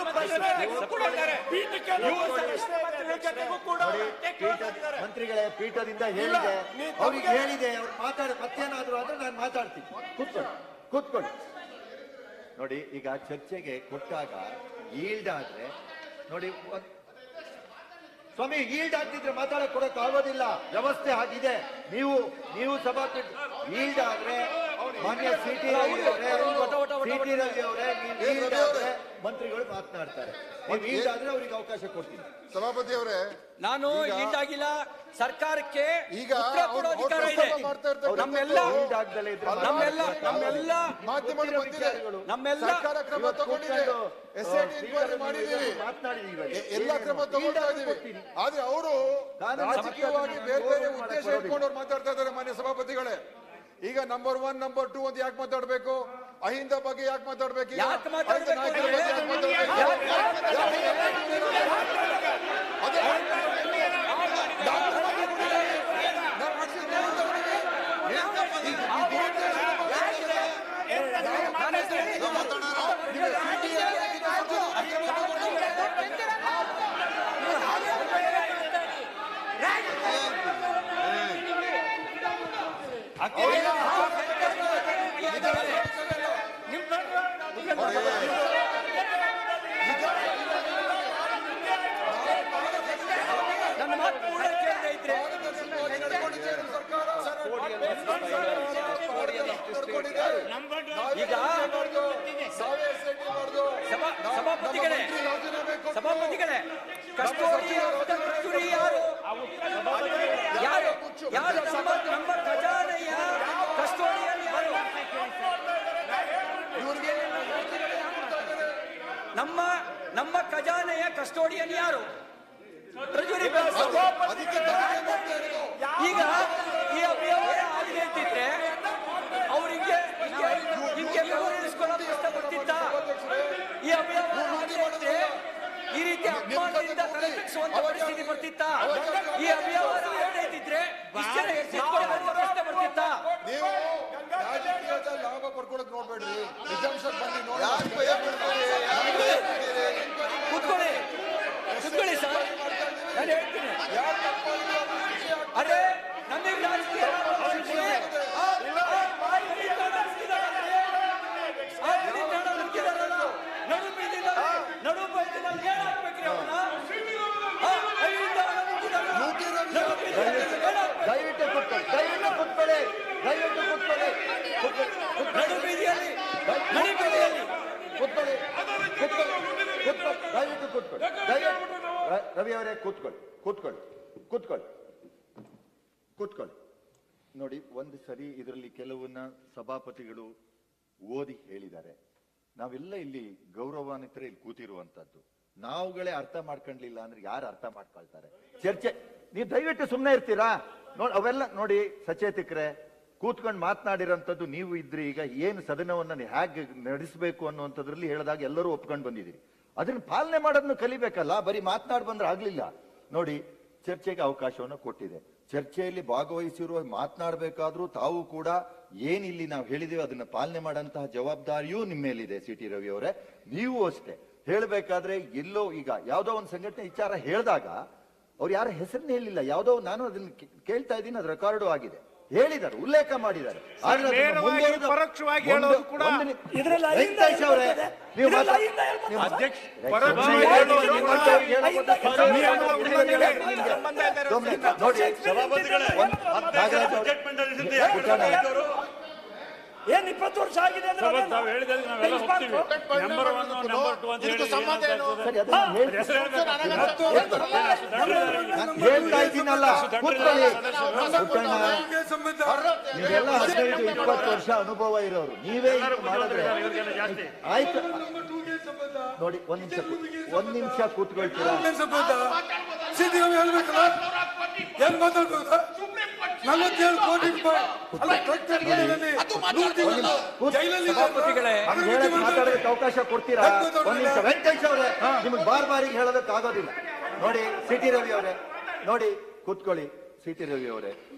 ಮಂತ್ರಿಗಳೇ, ಪೀಠದಿಂದ ಹೇಳಿದೆ, ಅವ್ರಿಗೆ ಹೇಳಿದೆ, ಅವ್ರು ಮತ್ತೇನಾದ್ರು ಆದ್ರೆ ನಾನು ಮಾತಾಡ್ತೀನಿ. ಕೂತ್ಕೊಳ್ಳಿ. ನೋಡಿ, ಈಗ ಚರ್ಚೆಗೆ ಕೊಟ್ಟಾಗ ಈಲ್ಡ್ ಆದ್ರೆ ನೋಡಿ, ಸ್ವಾಮಿ, ಈಲ್ಡ್ ಆಗ್ತಿದ್ರೆ ಮಾತಾಡಕ್ ಕೊಡಕ್ ಆಗೋದಿಲ್ಲ, ವ್ಯವಸ್ಥೆ ಆಗಿದೆ. ನೀವು ಸಭಾಪತಿ ಈಲ್ಡ್ ಆದ್ರೆ ಮಾನ್ಯ ಸಿಟಿ ರವಿ ಅವರೇ, ಈಲ್ಡ್ ಆದ್ರೆ ಮಂತ್ರಿಗಳು ಮಾತನಾಡ್ತಾರೆ. ನೀವು ಈಲ್ಡ್ ಆದ್ರೆ ಅವ್ರಿಗೆ ಅವಕಾಶ ಕೊಡ್ತೀನಿ. ಸಭಾಪತಿ ಅವರೇ, ನಾನು ಈಲ್ಡಾಗಿಲ್ಲ. ಸರ್ಕಾರಕ್ಕೆ ಈಗ ಉತ್ತರ ಕೊಡೋ ಅಧಿಕಾರ ಇದೆ. ನಮ್ಮೆಲ್ಲ ಮಾಧ್ಯಮಗಳು ಬಂದಿದೆ, ಸರ್ಕಾರ ಕ್ರಮ ತಗೊಂಡಿದೆ, SIT ಇನ್ಕ್ವೈರಿ ಮಾಡಿದೀವಿ, ಎಲ್ಲ ಕ್ರಮ ತಗೊಳ್ತಾ ಇದೀವಿ. ಆದ್ರೆ ಅವರು ರಾಜಕೀಯವಾಗಿ ಬೇರೆ ಉದ್ದೇಶ ಇಟ್ಕೊಂಡು ಅವ್ರು ಮಾತಾಡ್ತಾ ಇದ್ದಾರೆ. ಮಾನ್ಯ ಸಭಾಪತಿಗಳೇ, ಈಗ ನಂಬರ್ 1 ನಂಬರ್ 2 ಅಂತ ಯಾಕೆ ಮಾತಾಡ್ಬೇಕು? ಅಹಿಂದ ಬಗ್ಗೆ ಯಾಕೆ ಮಾತಾಡ್ಬೇಕು? ನನ್ನ ಮಾತು ಪೂರ್ಣ ಕೇಳ್ತಾ ಇದ್ರೆ ಈಗ ಸಭಾಪತಿಗಳೇ ಕಸ್ತೂರಿ ಯಾರು ಯಾರು ಯಾರು ನಮ್ಮ ಖಜಾನೆಯ ಕಸ್ತೂರಿಯಲ್ಲಿ ಯಾರು ನಮ್ಮ ಖಜಾನೆಯ ಕಸ್ಟೋಡಿಯನ್ ಯಾರು ಟ್ರೆಜರಿ ಈಗ ಈ ಅವ್ಯವಹಾರ ಆಗಿದೆ ಅಂತಿದ್ರೆ ಅವರಿಗೆ ಹಿಂಗೆ ವ್ಯವಹರಿಸ್ಕೊಳ್ಳೋದು ಇಷ್ಟಪಡ್ತಿತ್ತ ಈ ಅವ್ಯವಹಾರ ಆಗಿದೆ ಅಂದ್ರೆ ಈ ರೀತಿ ಅಪಮಾನದಿಂದ ತಲೆಬಿಡಿಸುವಂತ ಪರಿಸ್ಥಿತಿ ಬರ್ತಿತ್ತ ಈ ಅವ್ಯವಹಾರ ಆಗದೆ ಇದ್ದಿದ್ರೆ ಇಷ್ಟಪಡ್ತಿತ್ತ ನೀವು ರಾಜಕೀಯದ ಲಾಭ ಪಡ್ಕೊಳಕ್ ನೋಡ್ಬೇಡ್ರಿ ನಿಜಾಂಶ ಬನ್ನಿ ನೋಡಿ ಕೂತ್ಕೊಳ್ಳಿ ಸರ್ ನಾನು ಹೇಳ್ತೀನಿ ಅರೆ ನಮಗೆ ರಾಜಕೀಯ ನಡು ಬೈದಿನಲ್ಲಿ ಏನಾಗ್ಬೇಕ್ರಿ ಅವನ್ನ ದಯವಿಟ್ಟು ಕೂತ್ಕೊಳ್ಳಿ ನಡು ಬೀದಿಯಲ್ಲಿ ನಡಿ ಬೀದಿಯಲ್ಲಿ ದಯವಿಟ್ಟು ಕೂತ್ಕೊಳ್ಳಿ ರವಿ ಅವರೇ ಕೂತ್ಕೊಳ್ಳಿ ನೋಡಿ, ಒಂದು ಸರಿ ಇದರಲ್ಲಿ ಕೆಲವನ್ನ ಸಭಾಪತಿಗಳು ಓದಿ ಹೇಳಿದ್ದಾರೆ. ನಾವೆಲ್ಲ ಇಲ್ಲಿ ಗೌರವಾನ್ವಿತರ ಇಲ್ಲಿ ಕೂತಿರುವಂತದ್ದು, ನಾವುಗಳೇ ಅರ್ಥ ಮಾಡ್ಕೊಂಡ್ಲಿಲ್ಲ ಅಂದ್ರೆ ಯಾರು ಅರ್ಥ ಮಾಡ್ಕೊಳ್ತಾರೆ? ಚರ್ಚೆ ನೀವು ದಯವಿಟ್ಟು ಸುಮ್ಮನೆ ಇರ್ತೀರಾ? ಅವೆಲ್ಲ ನೋಡಿ, ಸಚೇತಕರೇ ಕೂತ್ಕೊಂಡು ಮಾತನಾಡಿರೋಂಥದ್ದು ನೀವು ಇದ್ರಿ. ಈಗ ಏನು ಸದನವನ್ನ ಹೇಗೆ ನಡೆಸಬೇಕು ಅನ್ನುವಂಥದ್ರಲ್ಲಿ ಹೇಳಿದಾಗ ಎಲ್ಲರೂ ಒಪ್ಕೊಂಡು ಬಂದಿದ್ದೀರಿ. ಅದನ್ನ ಪಾಲನೆ ಮಾಡೋದನ್ನು ಕಲಿಬೇಕಲ್ಲ, ಬರೀ ಮಾತನಾಡಿ ಬಂದ್ರೆ ಆಗ್ಲಿಲ್ಲ. ನೋಡಿ, ಚರ್ಚೆಗೆ ಅವಕಾಶವನ್ನು ಕೊಟ್ಟಿದೆ. ಚರ್ಚೆಯಲ್ಲಿ ಭಾಗವಹಿಸಿರುವ ಮಾತನಾಡಬೇಕಾದ್ರೂ ತಾವು ಕೂಡ ಏನಿಲ್ಲಿ ನಾವು ಹೇಳಿದೀವಿ ಅದನ್ನ ಪಾಲನೆ ಮಾಡೋಂತಹ ಜವಾಬ್ದಾರಿಯೂ ನಿಮ್ಮ ಮೇಲಿದೆ. ಸಿ ಟಿ ರವಿ ಅವರೇ, ನೀವು ಅಷ್ಟೇ ಹೇಳ್ಬೇಕಾದ್ರೆ ಎಲ್ಲೋ ಈಗ ಯಾವ್ದೋ ಒಂದು ಸಂಘಟನೆ ವಿಚಾರ ಹೇಳಿದಾಗ ಅವ್ರು ಯಾರ ಹೆಸರನ್ನ ಹೇಳಿಲ್ಲ, ಯಾವ್ದೋ ನಾನು ಅದನ್ನ ಕೇಳ್ತಾ ಇದ್ದೀನಿ, ಅದು ರೆಕಾರ್ಡು ಆಗಿದೆ, ಹೇಳಿದ್ದಾರೆ, ಉಲ್ಲೇಖ ಮಾಡಿದ್ದಾರೆ. ಪರೋಕ್ಷವಾಗಿ ಹೇಳೋದು ಕೂಡ ವೆಂಕಟೇಶ್ ಅವರೇ, ನೀವು ಏನ್ 20 ವರ್ಷ ಆಗಿದೆ ಹೇಳ್ತಾ ಇದ್ದೀನಲ್ಲ, ನೀವೆಲ್ಲ 15-20 ವರ್ಷ ಅನುಭವ ಇರೋರು, ನೀವೇ ಮಾಡಿದ್ರೆ ಆಯ್ತು. ನೋಡಿ, ಒಂದ್ ನಿಮಿಷ ಕೂತ್ಕೊಳ್ತೀರಾ? ಏನ್ ಮಾತಾಡ್ಬೋದು? 47 ಕೋಟಿ ಮಾತಾಡೋದಕ್ಕೆ ಅವಕಾಶ ಕೊಡ್ತೀರಾ? ಒಂದ್ ನಿಮಿಷ ವೆಂಕಟೇಶ್ ಅವರೇ, ನಿಮ್ಗೆ ಬಾರಿಗೆ ಹೇಳೋದಕ್ಕೆ ಆಗೋದಿಲ್ಲ. ನೋಡಿ ಸಿ ಟಿ ರವಿ ಅವರೇ, ನೋಡಿ ಕೂತ್ಕೊಳ್ಳಿ. ಸಿ ಟಿ ರವಿ ಅವರೇ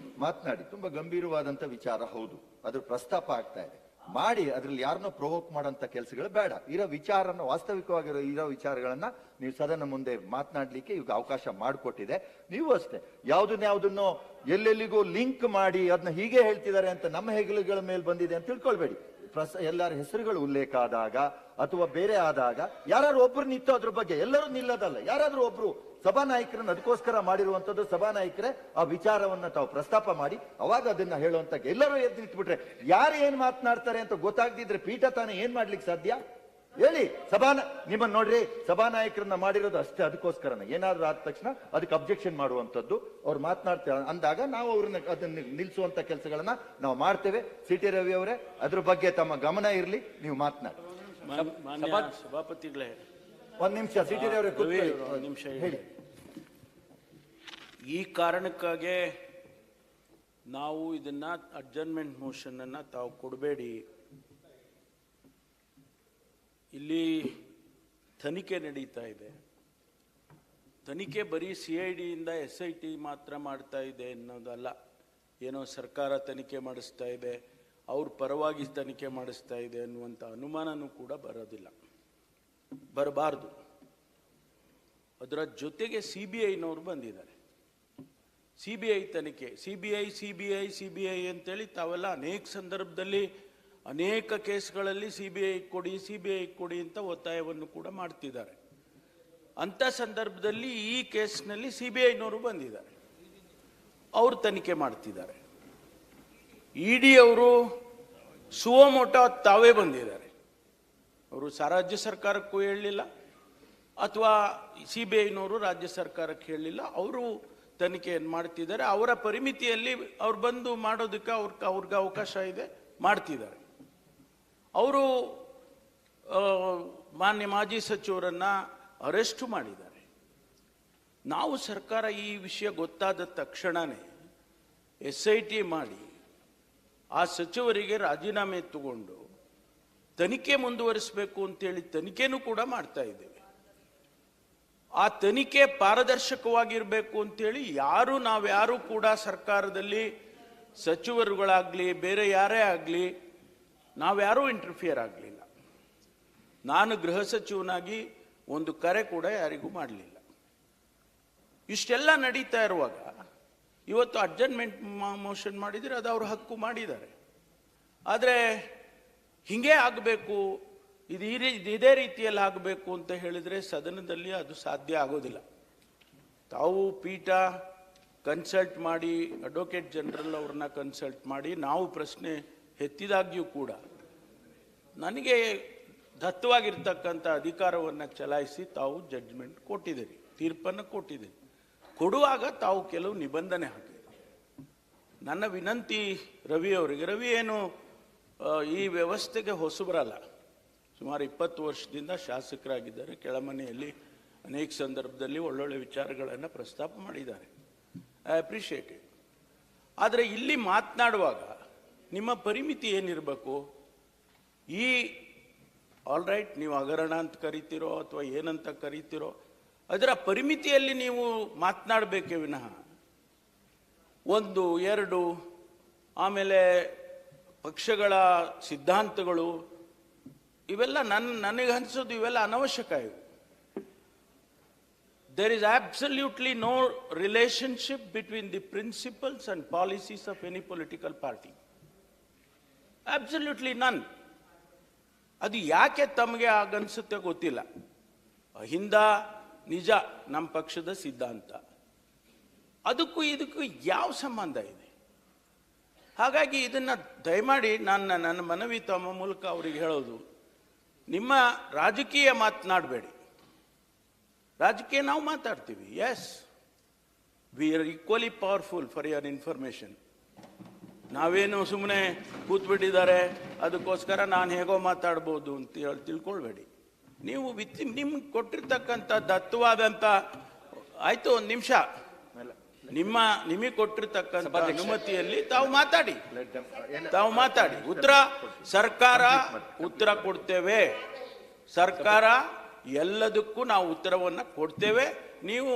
ಮಾತನಾಡಿ, ತುಂಬಾ ಗಂಭೀರವಾದಂತ ವಿಚಾರ, ಹೌದು, ಅದ್ರ ಪ್ರಸ್ತಾಪ ಆಗ್ತಾ ಇದೆ, ಮಾಡಿ. ಅದ್ರಲ್ಲಿ ಯಾರನ್ನೋ ಪ್ರೊವೋಕ್ ಮಾಡೋಂತ ಕೆಲಸಗಳು ಬೇಡ. ಇರೋ ವಿಚಾರನ, ವಾಸ್ತವಿಕವಾಗಿರೋ ಇರೋ ವಿಚಾರಗಳನ್ನ ನೀವು ಸದನ ಮುಂದೆ ಮಾತನಾಡ್ಲಿಕ್ಕೆ ಈಗ ಅವಕಾಶ ಮಾಡಿಕೊಟ್ಟಿದೆ. ನೀವು ಅಷ್ಟೇ ಯಾವ್ದನ್ನೋ ಎಲ್ಲೆಲ್ಲಿಗೂ ಲಿಂಕ್ ಮಾಡಿ ಅದನ್ನ ಹೀಗೆ ಹೇಳ್ತಿದ್ದಾರೆ ಅಂತ ನಮ್ಮ ಹೆಗಲುಗಳ ಮೇಲೆ ಬಂದಿದೆ ಅಂತ ತಿಳ್ಕೊಳ್ಬೇಡಿ. ಎಲ್ಲರ ಹೆಸರುಗಳು ಉಲ್ಲೇಖ ಆದಾಗ ಅಥವಾ ಬೇರೆ ಆದಾಗ ಯಾರು ಒಬ್ರು ನಿಂತು ಅದ್ರ ಬಗ್ಗೆ, ಎಲ್ಲರೂ ನಿಲ್ಲೋದಲ್ಲ, ಯಾರಾದ್ರೂ ಒಬ್ರು ಸಭಾನಾಯಕರನ್ನ ಅದಕ್ಕೋಸ್ಕರ ಮಾಡಿರುವಂತದ್ದು. ಸಭಾನಾಯಕರೇ ಆ ವಿಚಾರವನ್ನ ತಾವು ಪ್ರಸ್ತಾಪ ಮಾಡಿ, ಅವಾಗ ಅದನ್ನ ಹೇಳುವಂತ. ಎಲ್ಲರೂ ಎದ್ದು ನಿಂತ್ಬಿಟ್ರೆ ಯಾರು ಏನ್ ಮಾತನಾಡ್ತಾರೆ ಅಂತ ಗೊತ್ತಾಗದಿದ್ರೆ ಪೀಠ ತಾನೇ ಏನ್ ಮಾಡ್ಲಿಕ್ಕೆ ಸಾಧ್ಯ ಹೇಳಿ? ನಿಮ್ಮನ್ನ ನೋಡ್ರಿ, ಸಭಾನಾಯಕರನ್ನ ಮಾಡಿರೋದು ಅಷ್ಟೇ, ಅದಕ್ಕೋಸ್ಕರನ ಏನಾದ್ರೂ ಆದ ತಕ್ಷಣ ಅದಕ್ಕೆ ಅಬ್ಜೆಕ್ಷನ್ ಮಾಡುವಂತದ್ದು. ಅವ್ರು ಮಾತನಾಡ್ತೇವೆ ಅಂದಾಗ ನಾವು ಅವ್ರನ್ನ ಅದನ್ನ ನಿಲ್ಸುವಂತ ಕೆಲಸಗಳನ್ನ ನಾವು ಮಾಡ್ತೇವೆ. ಸಿ ಟಿ ರವಿ ಅವರೇ, ಅದ್ರ ಬಗ್ಗೆ ತಮ್ಮ ಗಮನ ಇರ್ಲಿ, ನೀವು ಮಾತನಾಡಿ. ಸಭಾಪತಿಗಳೇ, ಒಂದ್ ನಿಮಿಷ ಸಿ ಟಿ ರವಿ ಅವರೇ ನಿಮಿಷ ಹೇಳಿ. ಈ ಕಾರಣಕ್ಕಾಗಿ ನಾವು ಇದನ್ನ ಅಡ್ಜರ್ನ್ಮೆಂಟ್ ಮೋಷನ್ ಅನ್ನ ತಾವು ಕೊಡಬೇಡಿ. ಇಲ್ಲಿ ತನಿಖೆ ನಡೀತಾ ಇದೆ. ತನಿಖೆ ಬರೀ CID ಇಂದ SIT ಮಾತ್ರ ಮಾಡ್ತಾ ಇದೆ ಅನ್ನೋದಲ್ಲ. ಏನೋ ಸರ್ಕಾರ ತನಿಖೆ ಮಾಡಿಸ್ತಾ ಇದೆ, ಅವ್ರ ಪರವಾಗಿ ತನಿಖೆ ಮಾಡಿಸ್ತಾ ಇದೆ ಅನ್ನುವಂಥ ಅನುಮಾನನೂ ಕೂಡ ಬರಬಾರ್ದು. ಅದರ ಜೊತೆಗೆ CBIನವರು ಬಂದಿದ್ದಾರೆ. CBI ತನಿಖೆ, CBI ಅಂತೇಳಿ ತಾವೆಲ್ಲ ಅನೇಕ ಸಂದರ್ಭದಲ್ಲಿ ಅನೇಕ ಕೇಸ್ಗಳಲ್ಲಿ CBI ಕೊಡಿ ಅಂತ ಒತ್ತಾಯವನ್ನು ಕೂಡ ಮಾಡ್ತಿದ್ದಾರೆ. ಅಂಥ ಸಂದರ್ಭದಲ್ಲಿ ಈ ಕೇಸ್ನಲ್ಲಿ CBIನವರು ಬಂದಿದ್ದಾರೆ, ಅವರು ತನಿಖೆ ಮಾಡ್ತಿದ್ದಾರೆ. ED ಅವರು ಸುವಮೋಟೋ ತಾವೇ ಬಂದಿದ್ದಾರೆ. ಅವರು ರಾಜ್ಯ ಸರ್ಕಾರಕ್ಕೂ ಹೇಳಲಿಲ್ಲ ಅಥವಾ CBIನವರು ರಾಜ್ಯ ಸರ್ಕಾರಕ್ಕೆ ಹೇಳಲಿಲ್ಲ. ಅವರು ತನಿಖೆಯನ್ನು ಮಾಡ್ತಿದ್ದಾರೆ. ಅವರ ಪರಿಮಿತಿಯಲ್ಲಿ ಅವ್ರು ಬಂದು ಮಾಡೋದಕ್ಕೆ ಅವ್ರಿಗೆ ಅವಕಾಶ ಇದೆ, ಮಾಡ್ತಿದ್ದಾರೆ. ಅವರು ಮಾನ್ಯ ಮಾಜಿ ಸಚಿವರನ್ನ ಅರೆಸ್ಟ್ ಮಾಡಿದ್ದಾರೆ. ನಾವು ಸರ್ಕಾರ ಈ ವಿಷಯ ಗೊತ್ತಾದ ತಕ್ಷಣವೇ SIT ಮಾಡಿ ಆ ಸಚಿವರಿಗೆ ರಾಜೀನಾಮೆ ತಗೊಂಡು ತನಿಖೆ ಮುಂದುವರಿಸಬೇಕು ಅಂತೇಳಿ ತನಿಖೆನೂ ಕೂಡ ಮಾಡ್ತಾ ಇದ್ದೇವೆ. ಆ ತನಿಖೆ ಪಾರದರ್ಶಕವಾಗಿರಬೇಕು ಅಂತೇಳಿ ನಾವ್ಯಾರು ಕೂಡ ಸರ್ಕಾರದಲ್ಲಿ ಸಚಿವರುಗಳಾಗಲಿ ಬೇರೆ ಯಾರೇ ಆಗಲಿ ನಾವ್ಯಾರೂ ಇಂಟರ್ಫಿಯರ್ ಆಗಲಿಲ್ಲ. ನಾನು ಗೃಹ ಸಚಿವನಾಗಿ ಒಂದು ಕರೆ ಕೂಡ ಯಾರಿಗೂ ಮಾಡಲಿಲ್ಲ. ಇಷ್ಟೆಲ್ಲ ನಡೀತಾ ಇರುವಾಗ ಇವತ್ತು ಅಡ್ಜರ್ನ್ಮೆಂಟ್ ಮೋಷನ್ ಮಾಡಿದರೆ ಅದು ಅವ್ರ ಹಕ್ಕು ಮಾಡಿದ್ದಾರೆ. ಆದರೆ ಹಿಂಗೆ ಆಗಬೇಕು, ಇದೇ ರೀತಿಯಲ್ಲಿ ಆಗಬೇಕು ಅಂತ ಹೇಳಿದರೆ ಸದನದಲ್ಲಿ ಅದು ಸಾಧ್ಯ ಆಗೋದಿಲ್ಲ. ತಾವು ಪೀಠ ಕನ್ಸಲ್ಟ್ ಮಾಡಿ, ಅಡ್ವೊಕೇಟ್ ಜನರಲ್ ಅವ್ರನ್ನ ಕನ್ಸಲ್ಟ್ ಮಾಡಿ ನಾವು ಪ್ರಶ್ನೆ ಎತ್ತಿದಾಗ್ಯೂ ಕೂಡ ನನಗೆ ದತ್ತವಾಗಿರ್ತಕ್ಕಂಥ ಅಧಿಕಾರವನ್ನು ಚಲಾಯಿಸಿ ತಾವು ಜಡ್ಜ್ಮೆಂಟ್ ಕೊಟ್ಟಿದ್ದೀರಿ, ತೀರ್ಪನ್ನು ಕೊಟ್ಟಿದ್ದೀರಿ. ಕೊಡುವಾಗ ತಾವು ಕೆಲವು ನಿಬಂಧನೆ ಹಾಕಿದ್ದೀರಿ. ನನ್ನ ವಿನಂತಿ ರವಿ ಏನು ಈ ವ್ಯವಸ್ಥೆಗೆ ಹೊಸಬರಲ್ಲ, ಸುಮಾರು 20 ವರ್ಷದಿಂದ ಶಾಸಕರಾಗಿದ್ದಾರೆ. ಕೆಳಮನೆಯಲ್ಲಿ ಅನೇಕ ಸಂದರ್ಭದಲ್ಲಿ ಒಳ್ಳೊಳ್ಳೆ ವಿಚಾರಗಳನ್ನು ಪ್ರಸ್ತಾಪ ಮಾಡಿದ್ದಾರೆ. I appreciate it. ಆದರೆ ಇಲ್ಲಿ ಮಾತನಾಡುವಾಗ ನಿಮ್ಮ ಪರಿಮಿತಿ ಏನಿರಬೇಕು? ಆಲ್ ರೈಟ್, ನೀವು ಹಗರಣ ಅಂತ ಕರಿತೀರೋ ಅಥವಾ ಏನಂತ ಕರಿತೀರೋ ಅದರ ಪರಿಮಿತಿಯಲ್ಲಿ ನೀವು ಮಾತನಾಡಬೇಕೇ ವಿನಃ 1, 2 ಆಮೇಲೆ ಪಕ್ಷಗಳ ಸಿದ್ಧಾಂತಗಳು ಇವೆಲ್ಲ ನನಗನ್ಸೋದು ಇವೆಲ್ಲ ಅನವಶ್ಯಕ. ಇವು there is absolutely no relationship between the principles and policies of any political party. Absolutely none. ಅದು ಯಾಕೆ ತಮಗೆ ಆಗನ್ಸುತ್ತೆ ಗೊತ್ತಿಲ್ಲ. ಹಿಂದ ನಿಜ ನಮ್ಮ ಪಕ್ಷದ ಸಿದ್ಧಾಂತ, ಅದಕ್ಕೂ ಇದಕ್ಕೂ ಯಾವ ಸಂಬಂಧ ಇದೆ? ಹಾಗಾಗಿ ಇದನ್ನ ದಯಮಾಡಿ ನನ್ನ ಮನವಿ ತಮ್ಮ ಮೂಲಕ ಅವರಿಗೆ ಹೇಳೋದು, ನಿಮ್ಮ ರಾಜಕೀಯ ಮಾತನಾಡಬೇಡಿ. ರಾಜಕೀಯ ನಾವು ಮಾತಾಡ್ತೀವಿ. Yes, we are equally powerful for your information. ನಾವೇನು ಸುಮ್ಮನೆ ಕೂತ್ಬಿಟ್ಟಿದ್ದಾರೆ ಅದಕ್ಕೋಸ್ಕರ ನಾನು ಹೇಗೋ ಮಾತಾಡ್ಬೋದು ಅಂತ ಹೇಳಿ ತಿಳ್ಕೊಳ್ಬೇಡಿ. ನೀವು ನಿಮ್ಗೆ ಕೊಟ್ಟಿರ್ತಕ್ಕಂಥ ದತ್ತವಾದಂಥ ಆಯ್ತು, 1 ನಿಮಿಷ, ನಿಮಗೆ ಕೊಟ್ಟಿರ್ತಕ್ಕಂಥ ಅನುಮತಿಯಲ್ಲಿ ತಾವು ಮಾತಾಡಿ. ಸರ್ಕಾರ ಉತ್ತರ ಕೊಡ್ತೇವೆ. ಸರ್ಕಾರ ಎಲ್ಲದಕ್ಕೂ ನಾವು ಉತ್ತರವನ್ನು ಕೊಡ್ತೇವೆ. ನೀವು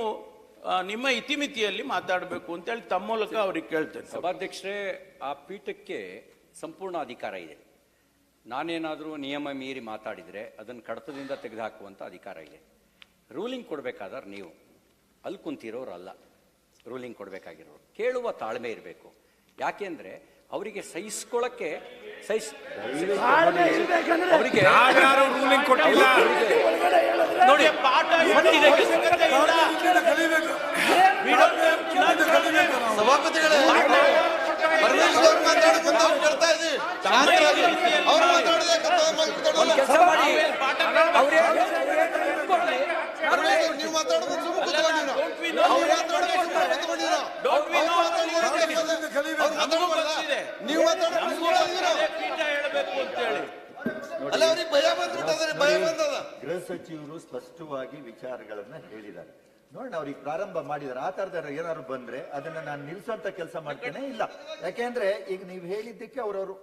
ನಿಮ್ಮ ಇತಿಮಿತಿಯಲ್ಲಿ ಮಾತಾಡಬೇಕು ಅಂತೇಳಿ ತಮ್ಮ ಮೂಲಕ ಅವ್ರಿಗೆ ಕೇಳ್ತೇನೆ. ಸಭಾಧ್ಯಕ್ಷರೇ, ಆ ಪೀಠಕ್ಕೆ ಸಂಪೂರ್ಣ ಅಧಿಕಾರ ಇದೆ. ನಾನೇನಾದರೂ ನಿಯಮ ಮೀರಿ ಮಾತಾಡಿದರೆ ಅದನ್ನು ಕಡತದಿಂದ ತೆಗೆದುಹಾಕುವಂಥ ಅಧಿಕಾರ ಇದೆ. ರೂಲಿಂಗ್ ಕೊಡಬೇಕಾದ್ರೆ ನೀವು ಅಲ್ಲಿ ಕುಂತಿರೋರು ಅಲ್ಲ, ರೂಲಿಂಗ್ ಕೊಡಬೇಕಾಗಿರೋರು. ಕೇಳುವ ತಾಳ್ಮೆ ಇರಬೇಕು. ಯಾಕೆಂದ್ರೆ ಅವರಿಗೆ ಸಹಿಸ್ಕೊಳ್ಳಕ್ಕೆ ಅವರಿಗೆ ರೂಲಿಂಗ್ ಕೊಟ್ಟಿಲ್ಲ ನೋಡಿ. ಗೃಹ ಸಚಿವರು ಸ್ಪಷ್ಟವಾಗಿ ವಿಚಾರಗಳನ್ನ ಹೇಳಿದ್ದಾರೆ. ನೋಡಿ, ಅವ್ರಿಗೆ ಪ್ರಾರಂಭ ಮಾಡಿದಾರೆ. ಆ ತರದ ಏನಾದ್ರು ಬಂದ್ರೆ ಅದನ್ನ ನಾನು ನಿಲ್ಸುವಂತ ಕೆಲಸ ಮಾಡ್ತೇನೆ. ಇಲ್ಲ, ಯಾಕೆಂದ್ರೆ ಈಗ ನೀವು ಹೇಳಿದ್ದಕ್ಕೆ ಅವ್ರವ್ರು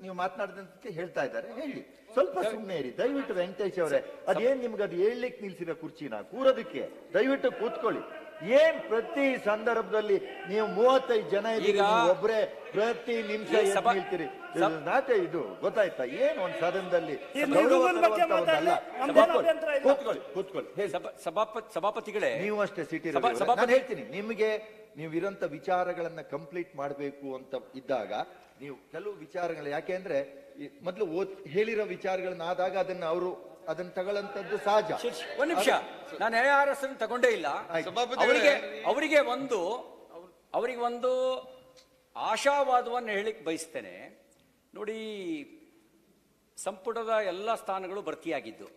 ನೀವು ಮಾತನಾಡಿದಕ್ಕೆ ಹೇಳ್ತಾ ಇದ್ದಾರೆ. ಹೇಳಿ, ಸ್ವಲ್ಪ ಸುಮ್ಮನೆ ಇರಿ ದಯವಿಟ್ಟು. ವೆಂಕಟೇಶ್ ಅವರೇ, ಅದೇನ್ ನಿಮ್ಗೆ ಅದು ಹೇಳ್ಲಿಕ್ಕೆ ನಿಲ್ಸಿದ ಕುರ್ಚಿನ ಕೂರೋದಕ್ಕೆ? ದಯವಿಟ್ಟು ಕೂತ್ಕೊಳ್ಳಿ. ಏನ್ ಪ್ರತಿ ಸಂದರ್ಭದಲ್ಲಿ ನೀವು 35 ಜನ ಇದ್ದೀರಿ, ಈಗ ನೀವು ಒಬ್ರೇ ಪ್ರತಿ ನಿಮಿಷ ಈ ಸಭಾ- ಹೇಳ್ತೀರಿ. ನಾಟೆ ಇದು ಗೊತ್ತಾಯ್ತಾ? ಏನ್ ಒಂದ್ ಸದನದಲ್ಲಿ ಈ ಗೌರವ ನಿಲುವಿನ ಬಗ್ಗೆ ತರುವಂತ ಒಂದಲ್ಲ. ನಮ್ದೇನು ಅಭ್ಯಂತರ ಇಲ್ಲ. ಕೂತ್ಕೊಳ್ಳಿ ಹೇಳಿ. ಸಭಾಪತಿಗಳೇ, ನೀವು ಅಷ್ಟೇ ಸಿಟಿ ಸಭಾಪತಿ- ನಾನು ಹೇಳ್ತೀನಿ ನಿಮಗೆ, ನೀವು ಇರೋಂಥ ವಿಚಾರಗಳನ್ನ ಕಂಪ್ಲೀಟ್ ಮಾಡಬೇಕು ಅಂತ ಇದ್ದಾಗ ನೀವು ಕೆಲವು ವಿಚಾರಗಳು, ಯಾಕೆಂದ್ರೆ ಮೊದಲು ಹೇಳಿರೋ ವಿಚಾರಗಳನ್ನ ಆದಾಗ ಅದನ್ನ ತಗೊಳ್ಳಂತದ್ದು ಸಹಜ. ಒಂದ್ ನಿಮಿಷ, ನಾನು ARS ತಗೊಂಡೇ ಇಲ್ಲ. ಅವರಿಗೆ ಒಂದು ಆಶಾವಾದವನ್ನು ಹೇಳಿಕ್ ಬಯಸ್ತೇನೆ ನೋಡಿ. ಸಂಪುಟದ ಎಲ್ಲ ಸ್ಥಾನಗಳು ಭರ್ತಿಯಾಗಿದ್ದು,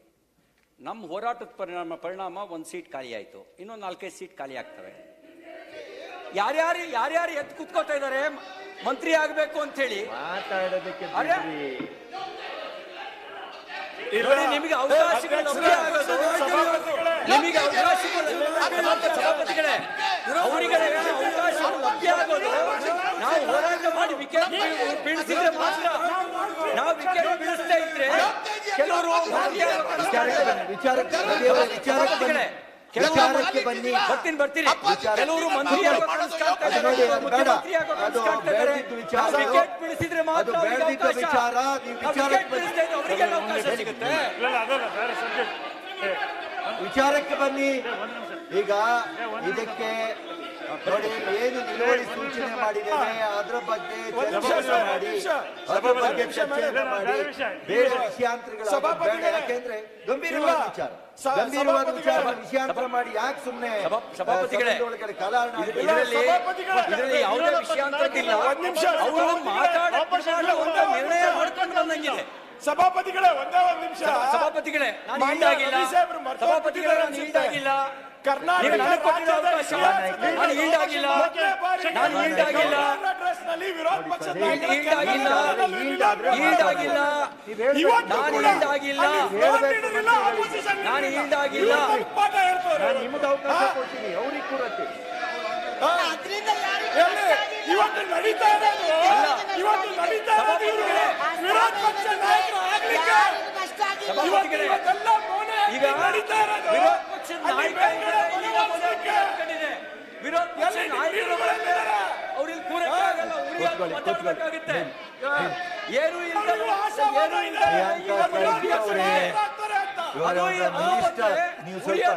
ನಮ್ಮ ಹೋರಾಟದ ಪರಿಣಾಮ ಒಂದು ಸೀಟ್ ಖಾಲಿ ಆಯ್ತು, ಇನ್ನೊಂದು 4-5 ಸೀಟ್ ಖಾಲಿ ಆಗ್ತವೆ. ಯಾರ್ಯಾರು ಎದ್ದು ಕುತ್ಕೋತಾ ಇದ್ದಾರೆ ಮಂತ್ರಿ ಆಗ್ಬೇಕು ಅಂತ ಹೇಳಿ ಮಾತಾಡೋದಕ್ಕೆ ಅರೆ, ನೋಡಿ, ನಿಮಗೆ ಅವಕಾಶಗಳು ಲಭ್ಯ ಆಗೋದು, ನಿಮಗೆ ಅವಕಾಶಗಳು ಸಭಾಪತಿಗಳೇ, ಅವರಿಗೆ ಅವಕಾಶಗಳು ಲಭ್ಯ ಆಗೋದು ನಾವು ಹೋರಾಟ ಮಾಡಿ ವಿಕೆಟ್ ಬೀಳಿಸಿದ್ರೆ ಮಾತ್ರ. ನಾವು ವಿಕೆಟ್ ಬೀಳಿಸ್ತಾ ಇದ್ರೆ ಕೆಲವರು ವಿಚಾರಕ್ಕೆ ಬನ್ನಿ. ಬರ್ತೀನಿ. ಕೆಲವರು ಮಂತ್ರಿ ವಿಕೆಟ್ ಬೀಳಿಸಿದ್ರೆ ಮಾತ್ರ ವಿಚಾರ ಅವಕಾಶ ಸಿಗುತ್ತೆ. ಅದಲ್ಲ ಬೇರೆ ಸಬ್ಜೆಕ್ಟ್. ವಿಚಾರಕ್ಕೆ ಬನ್ನಿ. ಈಗ ಇದಕ್ಕೆ ನೋಡಿ, ಏನು ನಿಲುವಳಿ ಸೂಚನೆ ಮಾಡಿದ್ದೇವೆ ಅದ್ರ ಬಗ್ಗೆ ಚರ್ಚೆ ಮಾಡಿ, ಅದ್ರ ಬಗ್ಗೆ ಚರ್ಚೆಯನ್ನು ಮಾಡಿ, ಬೇರೆ ವಿಷಯಾಂತರಗಳು ಬೇಡ. ಯಾಕೆಂದ್ರೆ ಗಂಭೀರವಾದ ವಿಚಾರ, ಗಂಭೀರವಾದ ವಿಚಾರ ವಿಷಯಾಂತರ ಮಾಡಿ ಯಾಕೆ ಸುಮ್ಮನೆ ಸಭಾಪತಿಗಳೇ, ಕಲಾರಣ ಇದರಲ್ಲಿ ಯಾವುದೇ ವಿಷಯಾಂತರ ಇಲ್ಲ. ಅವರು ಮಾತಾಡುವಂತ ನಿರ್ಣಯ ಮಾಡ್ಕೊಂಡು ಬಂದಂಗಿದೆ. ಸಭಾಪತಿಗಳೇ ಒಂದೇ ಒಂದು ನಿಮಿಷ. ಸಭಾಪತಿಗಳೇ, ನಾನು ಈಡಾಗಿಲ್ಲ. ಸಭಾಪತಿಗಳೇ, ನಾನು ಈಡಾಗಿಲ್ಲ. ಕರ್ನಾಟಕ ನನಗೆ ಕೊಟ್ಟಿರೋ ಅವಕಾಶ ನಾನು ಈಡಾಗಿಲ್ಲ. ನಾನು ಈಡಾಗಿಲ್ಲ. ವಿರೋಧ ಪಕ್ಷದ ಈಡಾಗಿಲ್ಲ. ಈಡಾಗಿಲ್ಲ. ನಾನು ಈಡಾಗಿಲ್ಲ. ನಾನು ಈಡಾಗಿಲ್ಲ. ನಿಮ್ಗೆ ಅವಕಾಶ ಕೊಡ್ತೀನಿ, ಅವ್ರಿಗೆ ಕೂರಕ್ಕೆ. ಇವತ್ತು ನಡೀತಾ ಇರೋದು ವಿರೋಧ ಪಕ್ಷ ನಾಯಕರು ಆಗ್ಲಿಕ್ಕೆ ಸಭಾಪತಿಗಳೇ, ಈಗ ವಿರೋಧ ಪಕ್ಷದ ನಾಯಕ ವಿರೋಧ ಪಕ್ಷ ನಾಯಕರು ಅವ್ರಿಗೆ ಕೂರಕ್ಕಾಗಲ್ಲ, ಮಾತಾಡ್ಬೇಕಾಗುತ್ತೆ. ಏನು ಇಲ್ಲ, ಪ್ರಿಯಾಂಕಾ ಖರ್ಗೆ ಅವರೇ, ನೀವು ಸ್ವಲ್ಪ